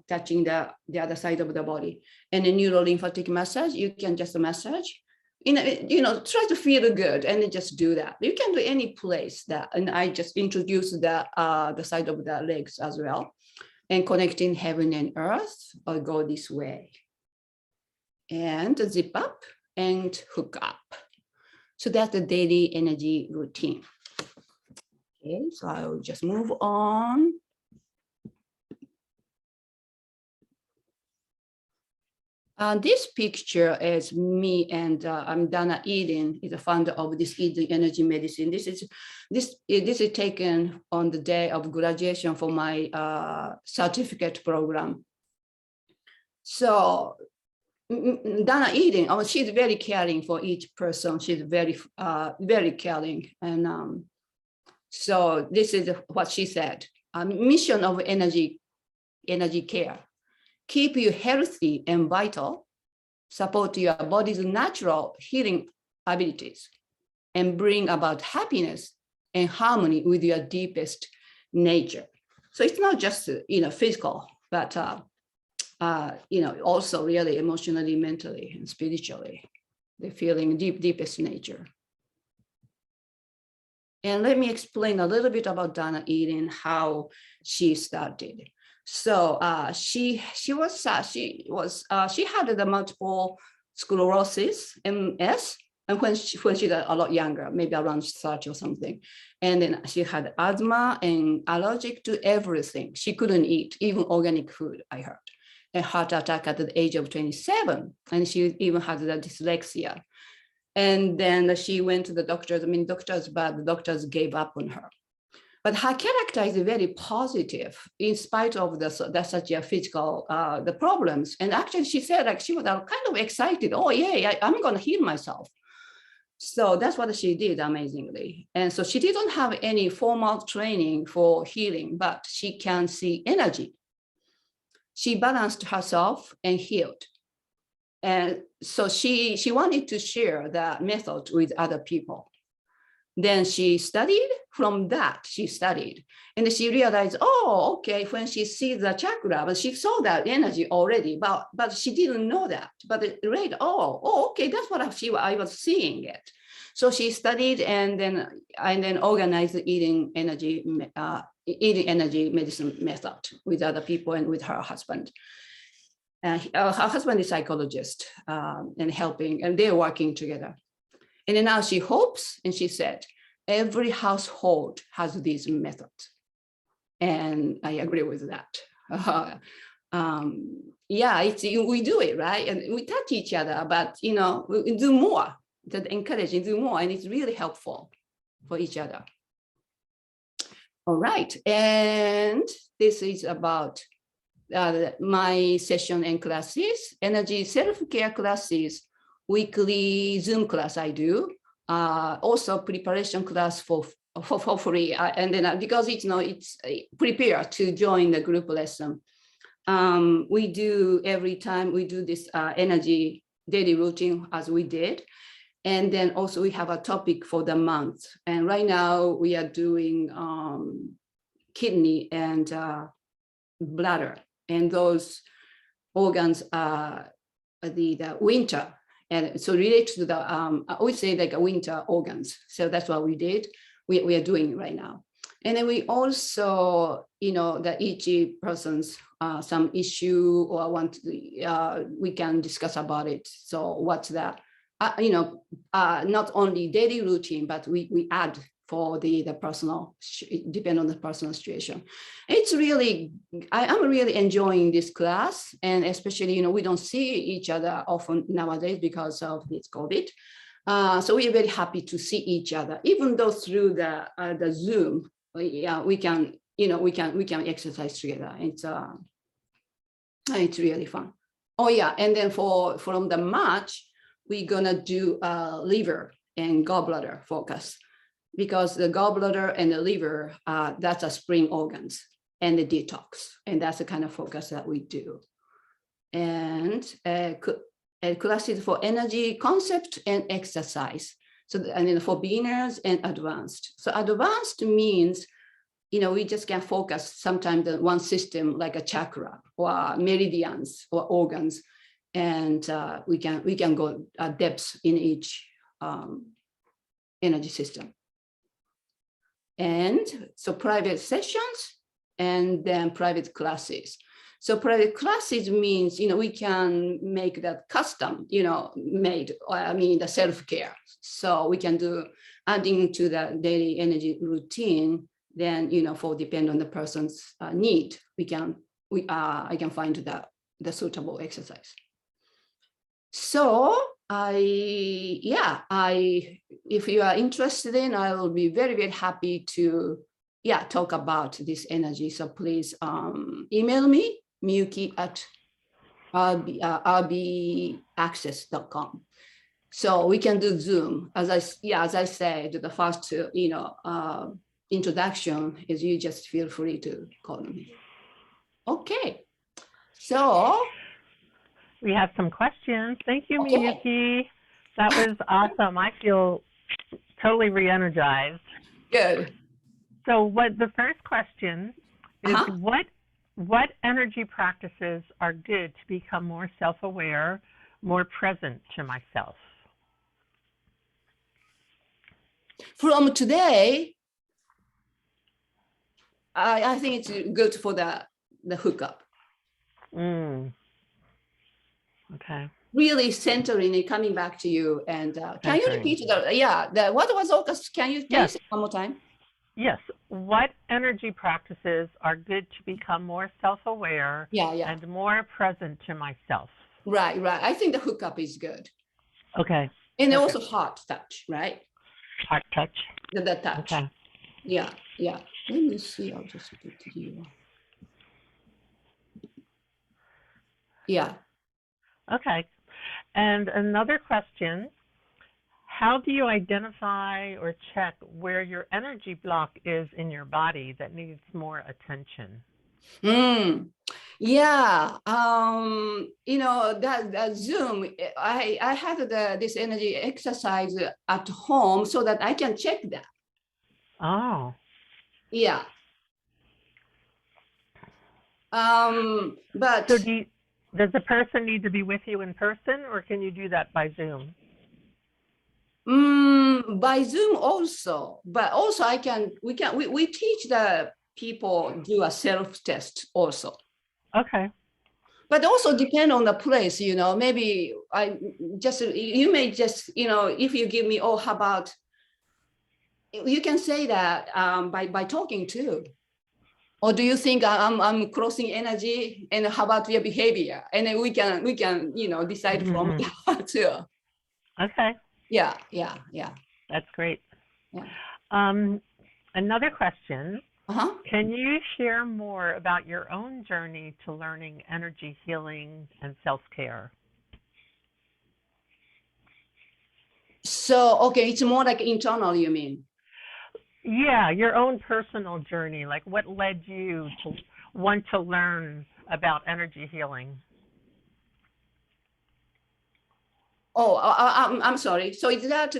touching the other side of the body. And the neuro-lymphatic massage, you can just massage, try to feel good and then just do that. You can do any place that, and I just introduced the side of the legs as well. And connecting heaven and earth, I'll go this way. And zip up and hook up. So that's the daily energy routine. Okay, so I'll just move on. This picture is me, and I'm Dana Eden, is the founder of this Eden Energy Medicine. This is taken on the day of graduation for my certificate program. So Dana Eden, she's very caring for each person. She's very, very caring, and so this is what she said: mission of energy care. Keep you healthy and vital, support your body's natural healing abilities, and bring about happiness and harmony with your deepest nature. So it's not just, physical, but, also really emotionally, mentally, and spiritually, the feeling deepest nature. And let me explain a little bit about Dana Eden, how she started. So she had the multiple sclerosis, MS, and when she was a lot younger, maybe around 30 or something. And then she had asthma and allergic to everything. She couldn't eat, even organic food, I heard. A heart attack at the age of 27. And she even had the dyslexia. And then she went to the doctors. But the doctors gave up on her. But her character is very positive in spite of such a physical the problems. And actually, she said she was kind of excited. Oh yeah, I'm going to heal myself. So that's what she did amazingly. And so she didn't have any formal training for healing, but she can see energy. She balanced herself and healed. And so she wanted to share the method with other people. Then she studied. From that, she studied. And she realized, oh, okay, when she sees the chakra, but she saw that energy already, but she didn't know that. But it read, okay, that's what I was seeing it. So she studied and then organized the eating energy medicine method with other people and with her husband. Her husband is a psychologist and helping, and they're working together. And then now she hopes, and she said, every household has this method. And I agree with that. We do it, right? And we touch each other, but, we do more, that encourage and do more. And it's really helpful for each other. All right. And this is about my session and classes, energy self-care classes, weekly Zoom class I do, also preparation class for free, and then because it's prepare to join the group lesson. We do every time we do this energy daily routine as we did, and then also we have a topic for the month. And right now we are doing kidney and bladder, and those organs the winter. And so related to the, I would say like winter organs. So that's what we did. We are doing right now. And then we also, that each person's some issue or we can discuss about it. So what's that? Not only daily routine, but we add for the personal, depend on the personal situation. It's really, I'm really enjoying this class, and especially, we don't see each other often nowadays because of this COVID. So we are very happy to see each other, even though through the Zoom, we can exercise together. It's really fun. Oh yeah, and then from the March, we're gonna do liver and gallbladder focus, because the gallbladder and the liver, that's a spring organs and the detox, and that's the kind of focus that we do. And classes for energy concept and exercise. So, and then for beginners and advanced. So advanced means, we just can focus sometimes on one system like a chakra or meridians or organs, and we can go depths in each energy system. And so private sessions and then private classes. So private classes means, we can make that custom, made, the self-care. So we can do adding to the daily energy routine, then, for depend on the person's need, I can find the suitable exercise. So if you are interested in, I will be very, very happy to, talk about this energy. So please email me, Miyuki at rbaccess.com. So we can do Zoom. As I said, the first, introduction is you just feel free to call me. Okay. So We have some questions. Thank you, okay. Miyuki. That was awesome. I feel totally re-energized. Good. So the first question is, what energy practices are good to become more self-aware, more present to myself? From today, I think it's good for the hookup. Okay. Really centering it, coming back to you. And can you repeat what was August? Can you say one more time? Yes. What energy practices are good to become more self-aware and more present to myself? Right. I think the hookup is good. Okay. And also heart touch, right? Heart touch. The touch. Okay. Yeah. Let me see. I'll just put it here. Yeah. Okay. And another question, how do you identify or check where your energy block is in your body that needs more attention? Yeah. That Zoom, I had this energy exercise at home so that I can check that. Oh. Yeah. But so does the person need to be with you in person, or can you do that by Zoom? By Zoom also, but also we teach the people do a self-test also. Okay. But also depend on the place, maybe you may just, if you give me, how about, you can say that by talking too. Or do you think I'm crossing energy, and how about your behavior? And then we can decide from that too. Okay. Yeah. That's great. Yeah. Another question. Can you share more about your own journey to learning energy healing and self-care? So, okay, it's more like internal, you mean? Yeah, your own personal journey. Like, what led you to want to learn about energy healing? Oh, I'm sorry. So is that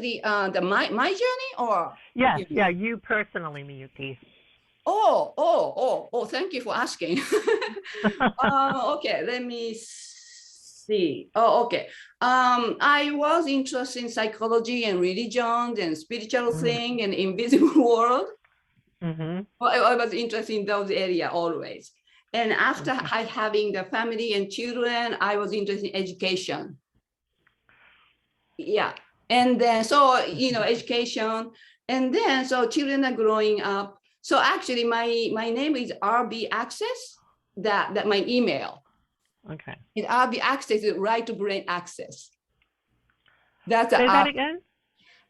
my journey or? Yes, you personally, Miyuki. Thank you for asking. Okay, let me see. Okay. I was interested in psychology and religion and spiritual thing and invisible world. I was interested in those areas always. And after having the family and children, I was interested in education. Yeah. And then, so, education. And then, so children are growing up. So actually, my name is RB Access, that my email. Okay. And RB Access is right brain access. That's Say that again?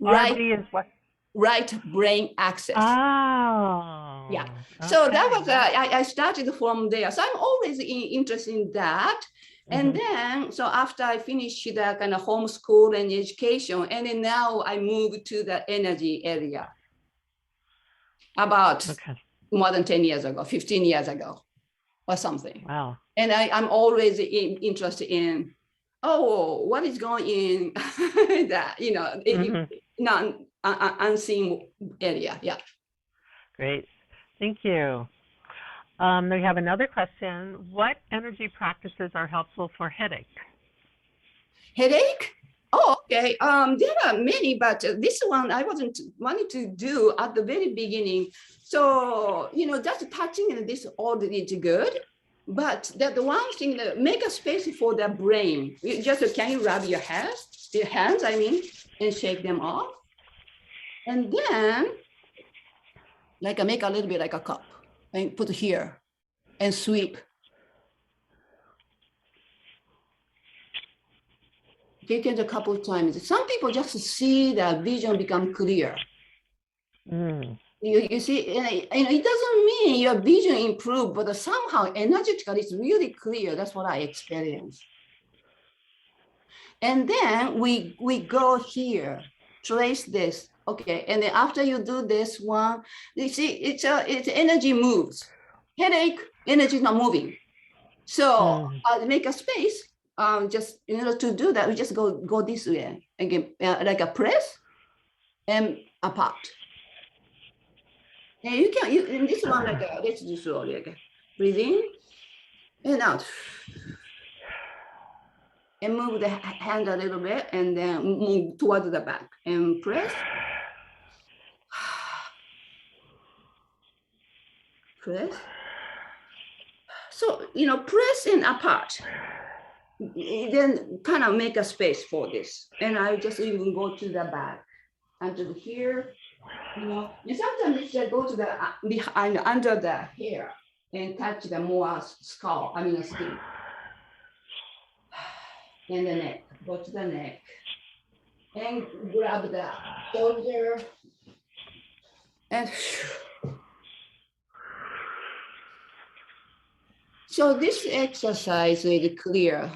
RB is what? Right brain access. Oh. Yeah. So that was, I started from there. So I'm always interested in that. And then, so after I finished the kind of homeschool and education, and then now I moved to the energy area about more than 10 years ago, 15 years ago or something. Wow. And I'm always interested in, what is going in that, unseen area. Yeah. Great. Thank you. We have another question. What energy practices are helpful for headache? Headache? Oh, okay. There are many, but this one I wasn't wanting to do at the very beginning. So, just touching this already is good. But the one thing that make a space for the brain. Can you rub your hands, and shake them off? And then, make a little bit like a cup and put here and sweep. Take it a couple of times. Some people just see the vision become clear. You see, it doesn't mean your vision improved, but somehow energetically it's really clear. That's what I experienced. And then we go here, trace this. Okay, and then after you do this one, you see it's energy moves. Headache, energy is not moving. So make a space. Just in order to do that, we just go this way again, like a press and apart. And you can in this one let's do slowly again. Breathe in and out. And move the hand a little bit and then move towards the back and press. Press. So, press and apart. Then kind of make a space for this. And I just even go to the back until here. And sometimes I go to the behind under the hair and touch the more skull, skin. And the neck, go to the neck and grab the shoulder and so this exercise is clear.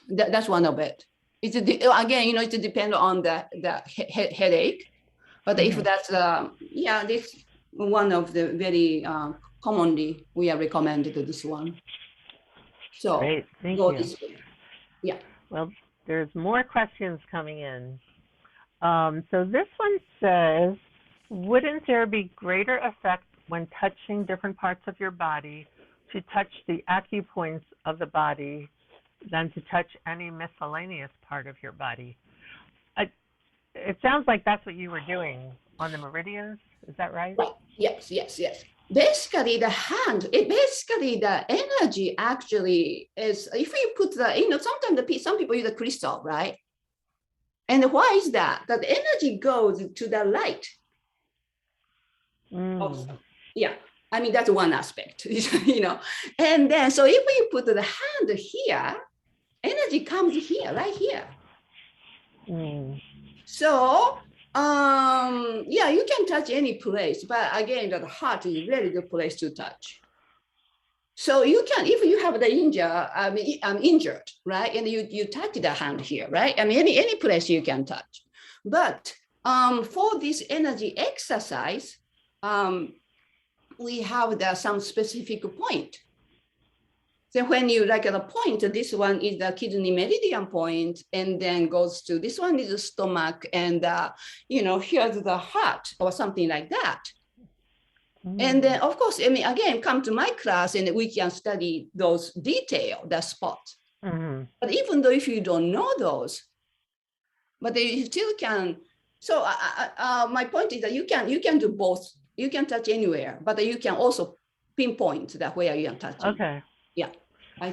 That's one of it. It's again, it depends on the headache, but if that's this one of the very commonly we are recommended this one. So great, thank go you. This way. Yeah. Well, there's more questions coming in. So this one says, wouldn't there be greater effect when touching different parts of your body to touch the acupoints of the body than to touch any miscellaneous part of your body? It sounds like that's what you were doing on the meridians. Is that right? Right. Yes. Basically, the hand, the energy actually is, if you put sometimes some people use a crystal, right? And why is that? That the energy goes to the light. Also. Yeah, that's one aspect, And then, so if we put the hand here, energy comes here, right here. So, you can touch any place, but again, the heart is a very good place to touch. So you can, if you have the injured, right, and you touch the hand here, right? Any place you can touch. But for this energy exercise, we have some specific point. So when you at a point, this one is the kidney meridian point, and then goes to this one is the stomach, and here's the heart or something like that. And then, of course, I mean, again, come to my class and we can study those detail, the spot. But even though if you don't know those, but they still can. So my point is that you can do both. You can touch anywhere, but you can also pinpoint that where you are touching. Okay. Yeah, I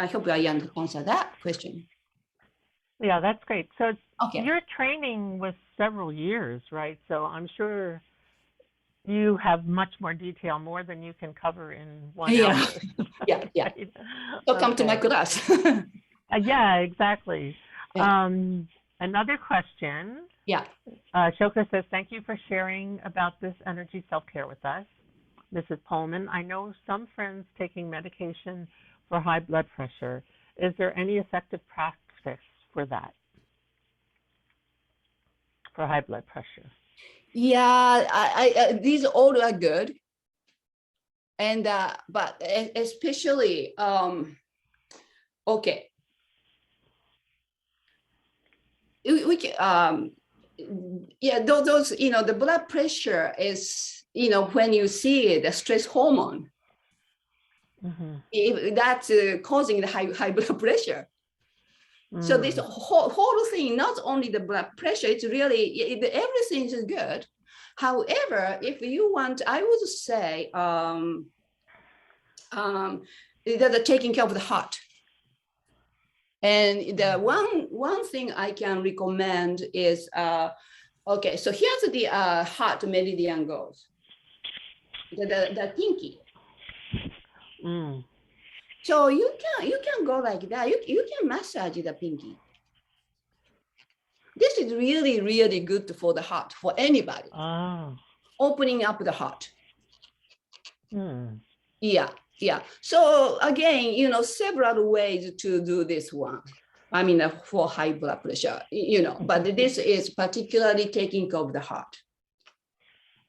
hope I answer that question. Yeah, that's great. So Okay. your training was several years, right? So I'm sure you have much more detail, more than you can cover in 1 hour. Yeah. Right? So come to my class. Yeah, exactly. Yeah. Another question. Yeah. Shoka says, thank you for sharing about this energy self-care with us. Mrs. Pollman, I know some friends taking medication for high blood pressure. Is there any effective practice for that? For high blood pressure? Yeah, I these all are good. And but especially okay. We can, yeah, those, you know, the blood pressure is, you know, when you see the stress hormone, that's causing the high blood pressure. So this whole thing, not only the blood pressure, it's really, everything is good. However, if you want, I would say, the taking care of the heart. And the one thing I can recommend is, okay, so here's the heart meridian goes, the pinky. So you can go like that. You can massage the pinky. This is really, really good for the heart, for anybody. Opening up the heart. Yeah. So again, you know, several ways to do this one. I mean, for high blood pressure, you know, but this is particularly taking care of the heart.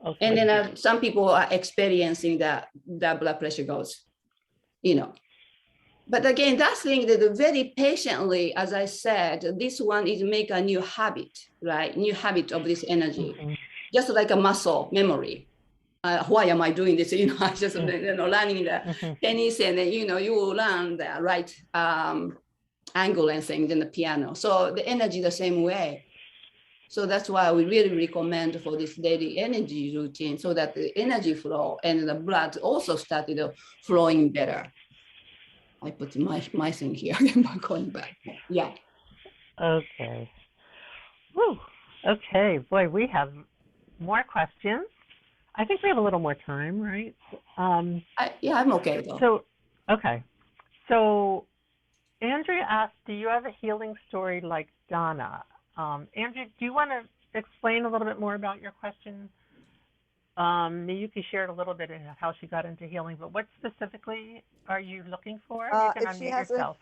Okay. And then some people are experiencing that blood pressure goes, you know. But again, that thing that very patiently, as I said, this one is make a new habit, right? New habit of this energy, just like a muscle memory. Why am I doing this? You know, I just learning the tennis, and then, you know, you will learn the right angle and things in the piano. So the energy the same way. So that's why we really recommend for this daily energy routine, so that the energy flow and the blood also started flowing better. I put my thing here. Going back. Yeah. Okay. Woo. Okay. Boy, we have more questions. I think we have a little more time, right? Yeah, I'm okay though. So, okay. So, Andrea asked, "Do you have a healing story like Donna?" Andrea, do you want to explain a little bit more about your question? Miyuki shared a little bit of how she got into healing, but what specifically are you looking for? You can unmute yourself.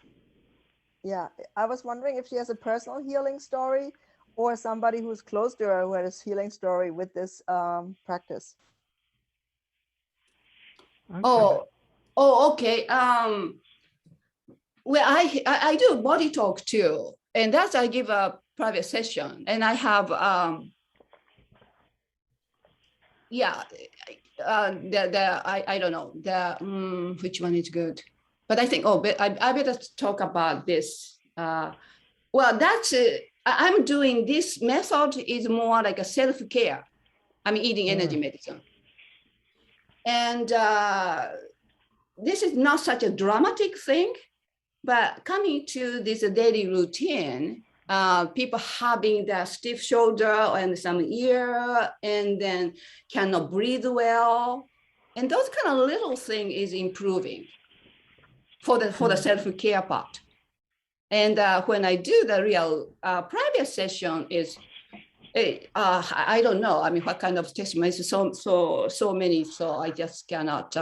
Yeah, I was wondering if she has a personal healing story, or somebody who's close to her who has a healing story with this practice. Okay. Okay. Well, I do body talk too, and that's I give a private session, and I have yeah, I don't know which one is good, but I think I better talk about this. Well, that's I'm doing this method is more like a self-care. I'm eating energy medicine, and this is not such a dramatic thing, but coming to this daily routine, people having the stiff shoulder and some ear, and then cannot breathe well, and those kind of little thing is improving for the self-care part. And when I do the real private session is, I don't know. I mean, what kind of testimony? So many. So I just cannot.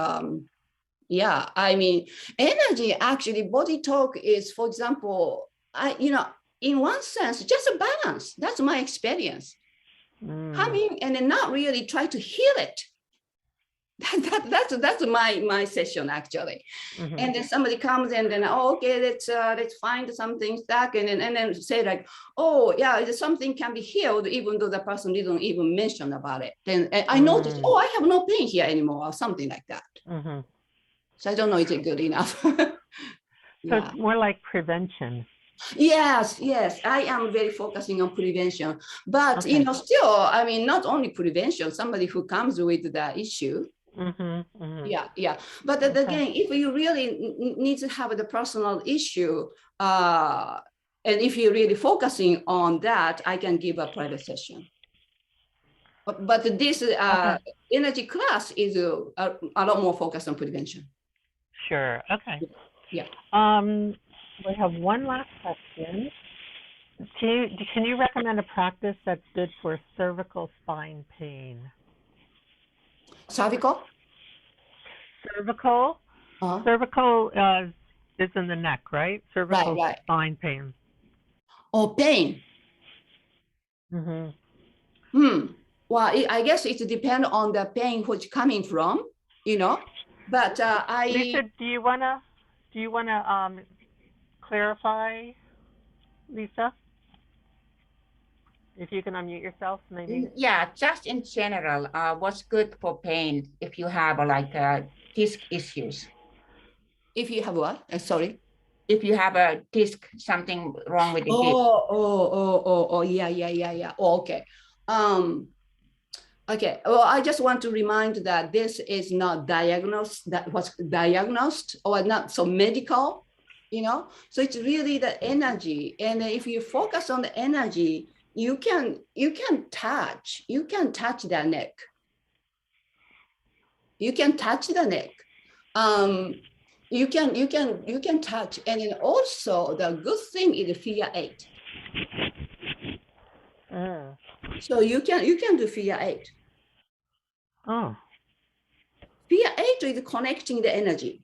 Yeah, I mean, energy actually, body talk is, for example, in one sense, just a balance. That's my experience. Coming and then not really try to heal it, That's my session actually. Mhm. And then somebody comes and then, oh, okay, let's find something stuck, and then say like, oh yeah, something can be healed even though the person didn't even mention about it. Then I noticed, oh, I have no pain here anymore, or something like that. Mhm. So I don't know, is it good enough? So it's more like prevention. Yes, I am very focusing on prevention, but Okay. still, I mean, not only prevention, somebody who comes with the issue. Mhm. Mhm. Yeah. But Okay. again, if you really need to have the personal issue, and if you're really focusing on that, I can give a private session. But this Okay. energy class is a lot more focused on prevention. Sure. Okay. Yeah. We have one last question. Can you recommend a practice that's good for cervical spine pain? Cervical? Cervical? Cervical is in the neck, right? Cervical Right. spine pain. Or pain. Well, I guess it depends on the pain which coming from, But Lisa, do you wanna clarify, Lisa? If you can unmute yourself, maybe. Yeah, just in general, what's good for pain if you have like disc issues? If you have what? Sorry. If you have a disc, something wrong with the disc. Yeah. Oh, okay. Okay. Well, I just want to remind that this is not diagnosed, that was diagnosed or not so medical, So it's really the energy, and if you focus on the energy, you can touch the neck. You can touch the neck. You can touch, and then also the good thing is fear 8. So you can do fear 8. Oh. Fear 8 is connecting the energy.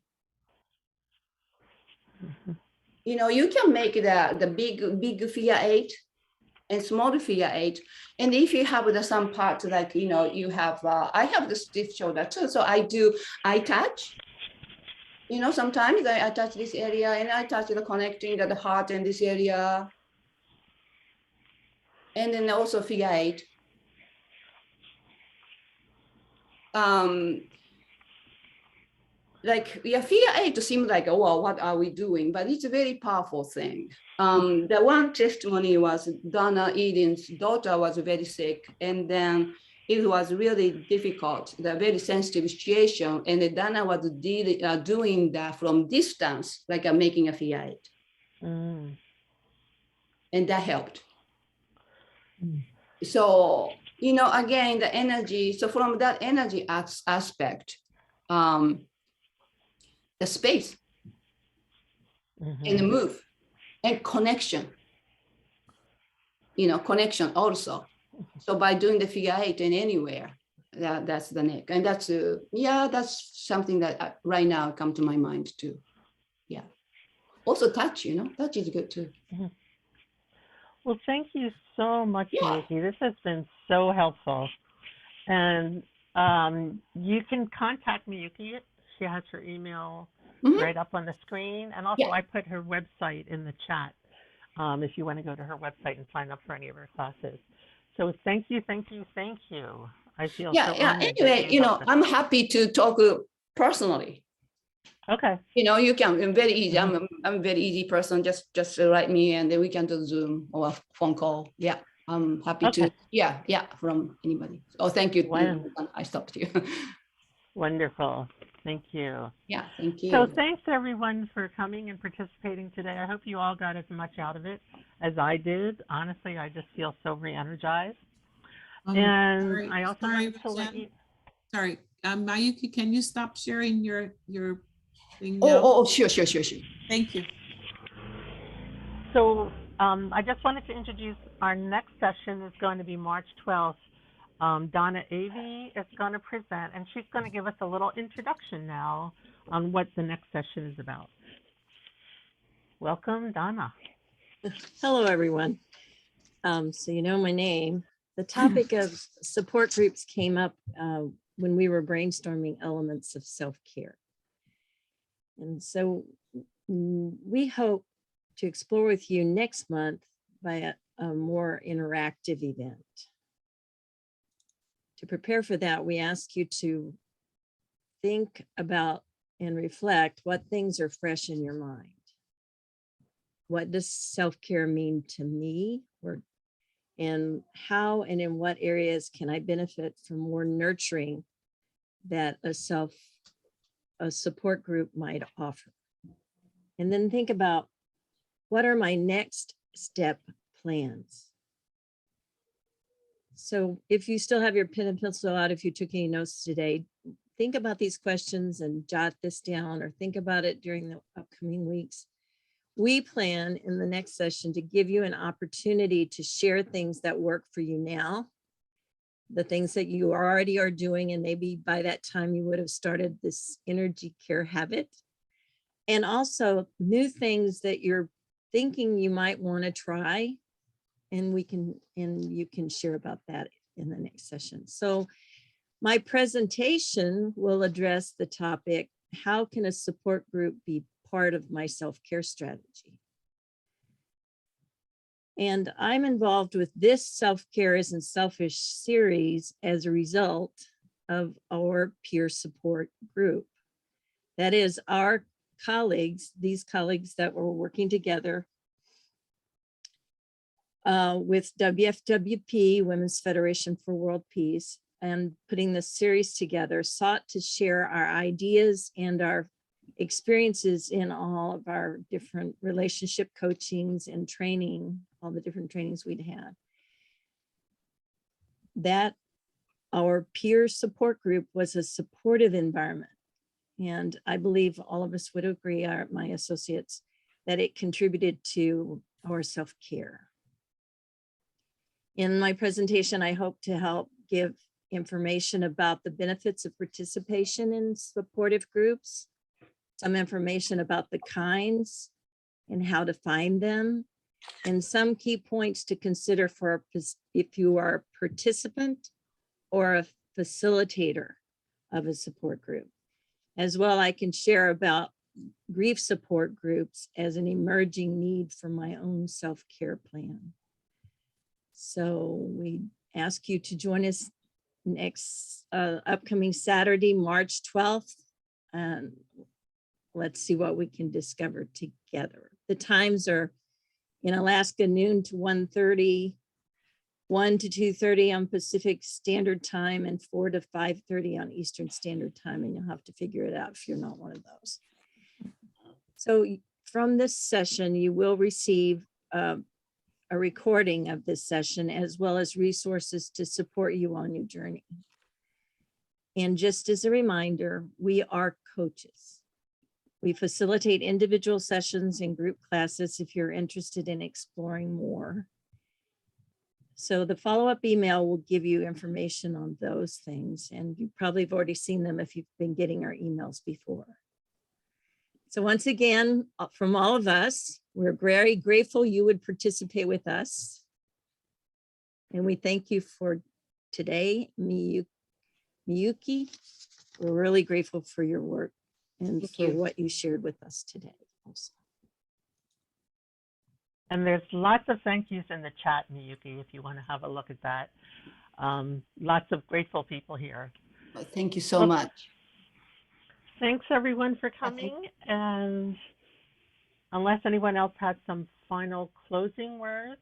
You can make the big fear 8 and small fear 8. And if you have some part like, you have, I have the stiff shoulder too. So I touch, sometimes I touch this area, and I touch the connecting the heart in this area. And then also fear 8. Fear 8 seems like, oh, well, what are we doing? But it's a very powerful thing. The one testimony was Donna Eden's daughter was very sick, and then it was really difficult, the very sensitive situation, and Donna was doing that from distance, like making a fear 8. And that helped. So, again, the energy, so from that energy aspect, the space and the move and connection, connection also. So by doing the figure 8 and anywhere, that's the neck. And that's something that right now come to my mind too. Yeah. Also touch, touch is good too. Well, thank you so much, Miyuki. This has been so helpful. And you can contact Miyuki. She has her email right up on the screen. And also I put her website in the chat if you want to go to her website and sign up for any of her classes. So thank you. I feel so honored. Anyway, I'm happy to talk personally. Okay. You can. I'm very easy. I'm a very easy person. Just write me, and then we can do Zoom or a phone call. Yeah, I'm happy to. Yeah, from anybody. Oh, thank you. Wow. I stopped you. Wonderful. Thank you. Yeah, thank you. So thanks everyone for coming and participating today. I hope you all got as much out of it as I did. Honestly, I just feel so re-energized. And I also wanted to let you. Sorry, Miyuki, can you stop sharing your thing now? Oh, sure. Thank you. So I just wanted to introduce our next session is going to be March 12th. Donna Avey is going to present, and she's going to give us a little introduction now on what the next session is about. Welcome, Donna. Hello, everyone. So you know my name. The topic of support groups came up when we were brainstorming elements of self-care. And so we hope to explore with you next month by a more interactive event. To prepare for that, we ask you to think about and reflect what things are fresh in your mind. What does self-care mean to me? And how and in what areas can I benefit from more nurturing that a support group might offer? And then think about, what are my next step plans? So if you still have your pen and pencil out, if you took any notes today, think about these questions and jot this down, or think about it during the upcoming weeks. We plan in the next session to give you an opportunity to share things that work for you now, the things that you already are doing, and maybe by that time you would have started this energy care habit, and also new things that you're thinking you might want to try, and you can share about that in the next session. So my presentation will address the topic, how can a support group be part of my self-care strategy? And I'm involved with this Self-Care Isn't Selfish series as a result of our peer support group. That is our colleagues, these colleagues that were working together with WFWP, Women's Federation for World Peace, and putting this series together, sought to share our ideas and our experiences in all of our different relationship coachings and training, all the different trainings we'd had. That our peer support group was a supportive environment. And I believe all of us would agree, my associates, that it contributed to our self-care. In my presentation, I hope to help give information about the benefits of participation in supportive groups, some information about the kinds and how to find them, and some key points to consider for if you are a participant or a facilitator of a support group. As well, I can share about grief support groups as an emerging need for my own self-care plan. So we ask you to join us next upcoming Saturday, March 12th. And let's see what we can discover together. The times are in Alaska, noon to 1:30, 1 to 2:30 on Pacific Standard Time, and 4 to 5:30 on Eastern Standard Time. And you'll have to figure it out if you're not one of those. So from this session, you will receive a recording of this session, as well as resources to support you on your journey. And just as a reminder, we are coaches. We facilitate individual sessions and group classes if you're interested in exploring more. So the follow-up email will give you information on those things, and you probably have already seen them if you've been getting our emails before. So once again, from all of us, we're very grateful you would participate with us. And we thank you for today, Miyuki. We're really grateful for your work and for what you shared with us today also. And there's lots of thank yous in the chat, Miyuki, if you want to have a look at that. Lots of grateful people here. Thank you so much. Thanks everyone for coming. And unless anyone else had some final closing words,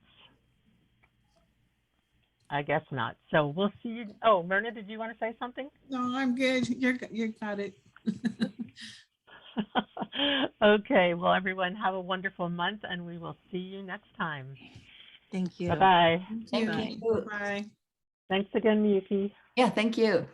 I guess not. So we'll see you. Oh, Myrna, did you want to say something? No, I'm good. You got it. Okay, well, everyone have a wonderful month, and we will see you next time. Thank you. Bye-bye. Thank you. Bye. Thanks again, Miyuki. Yeah, thank you.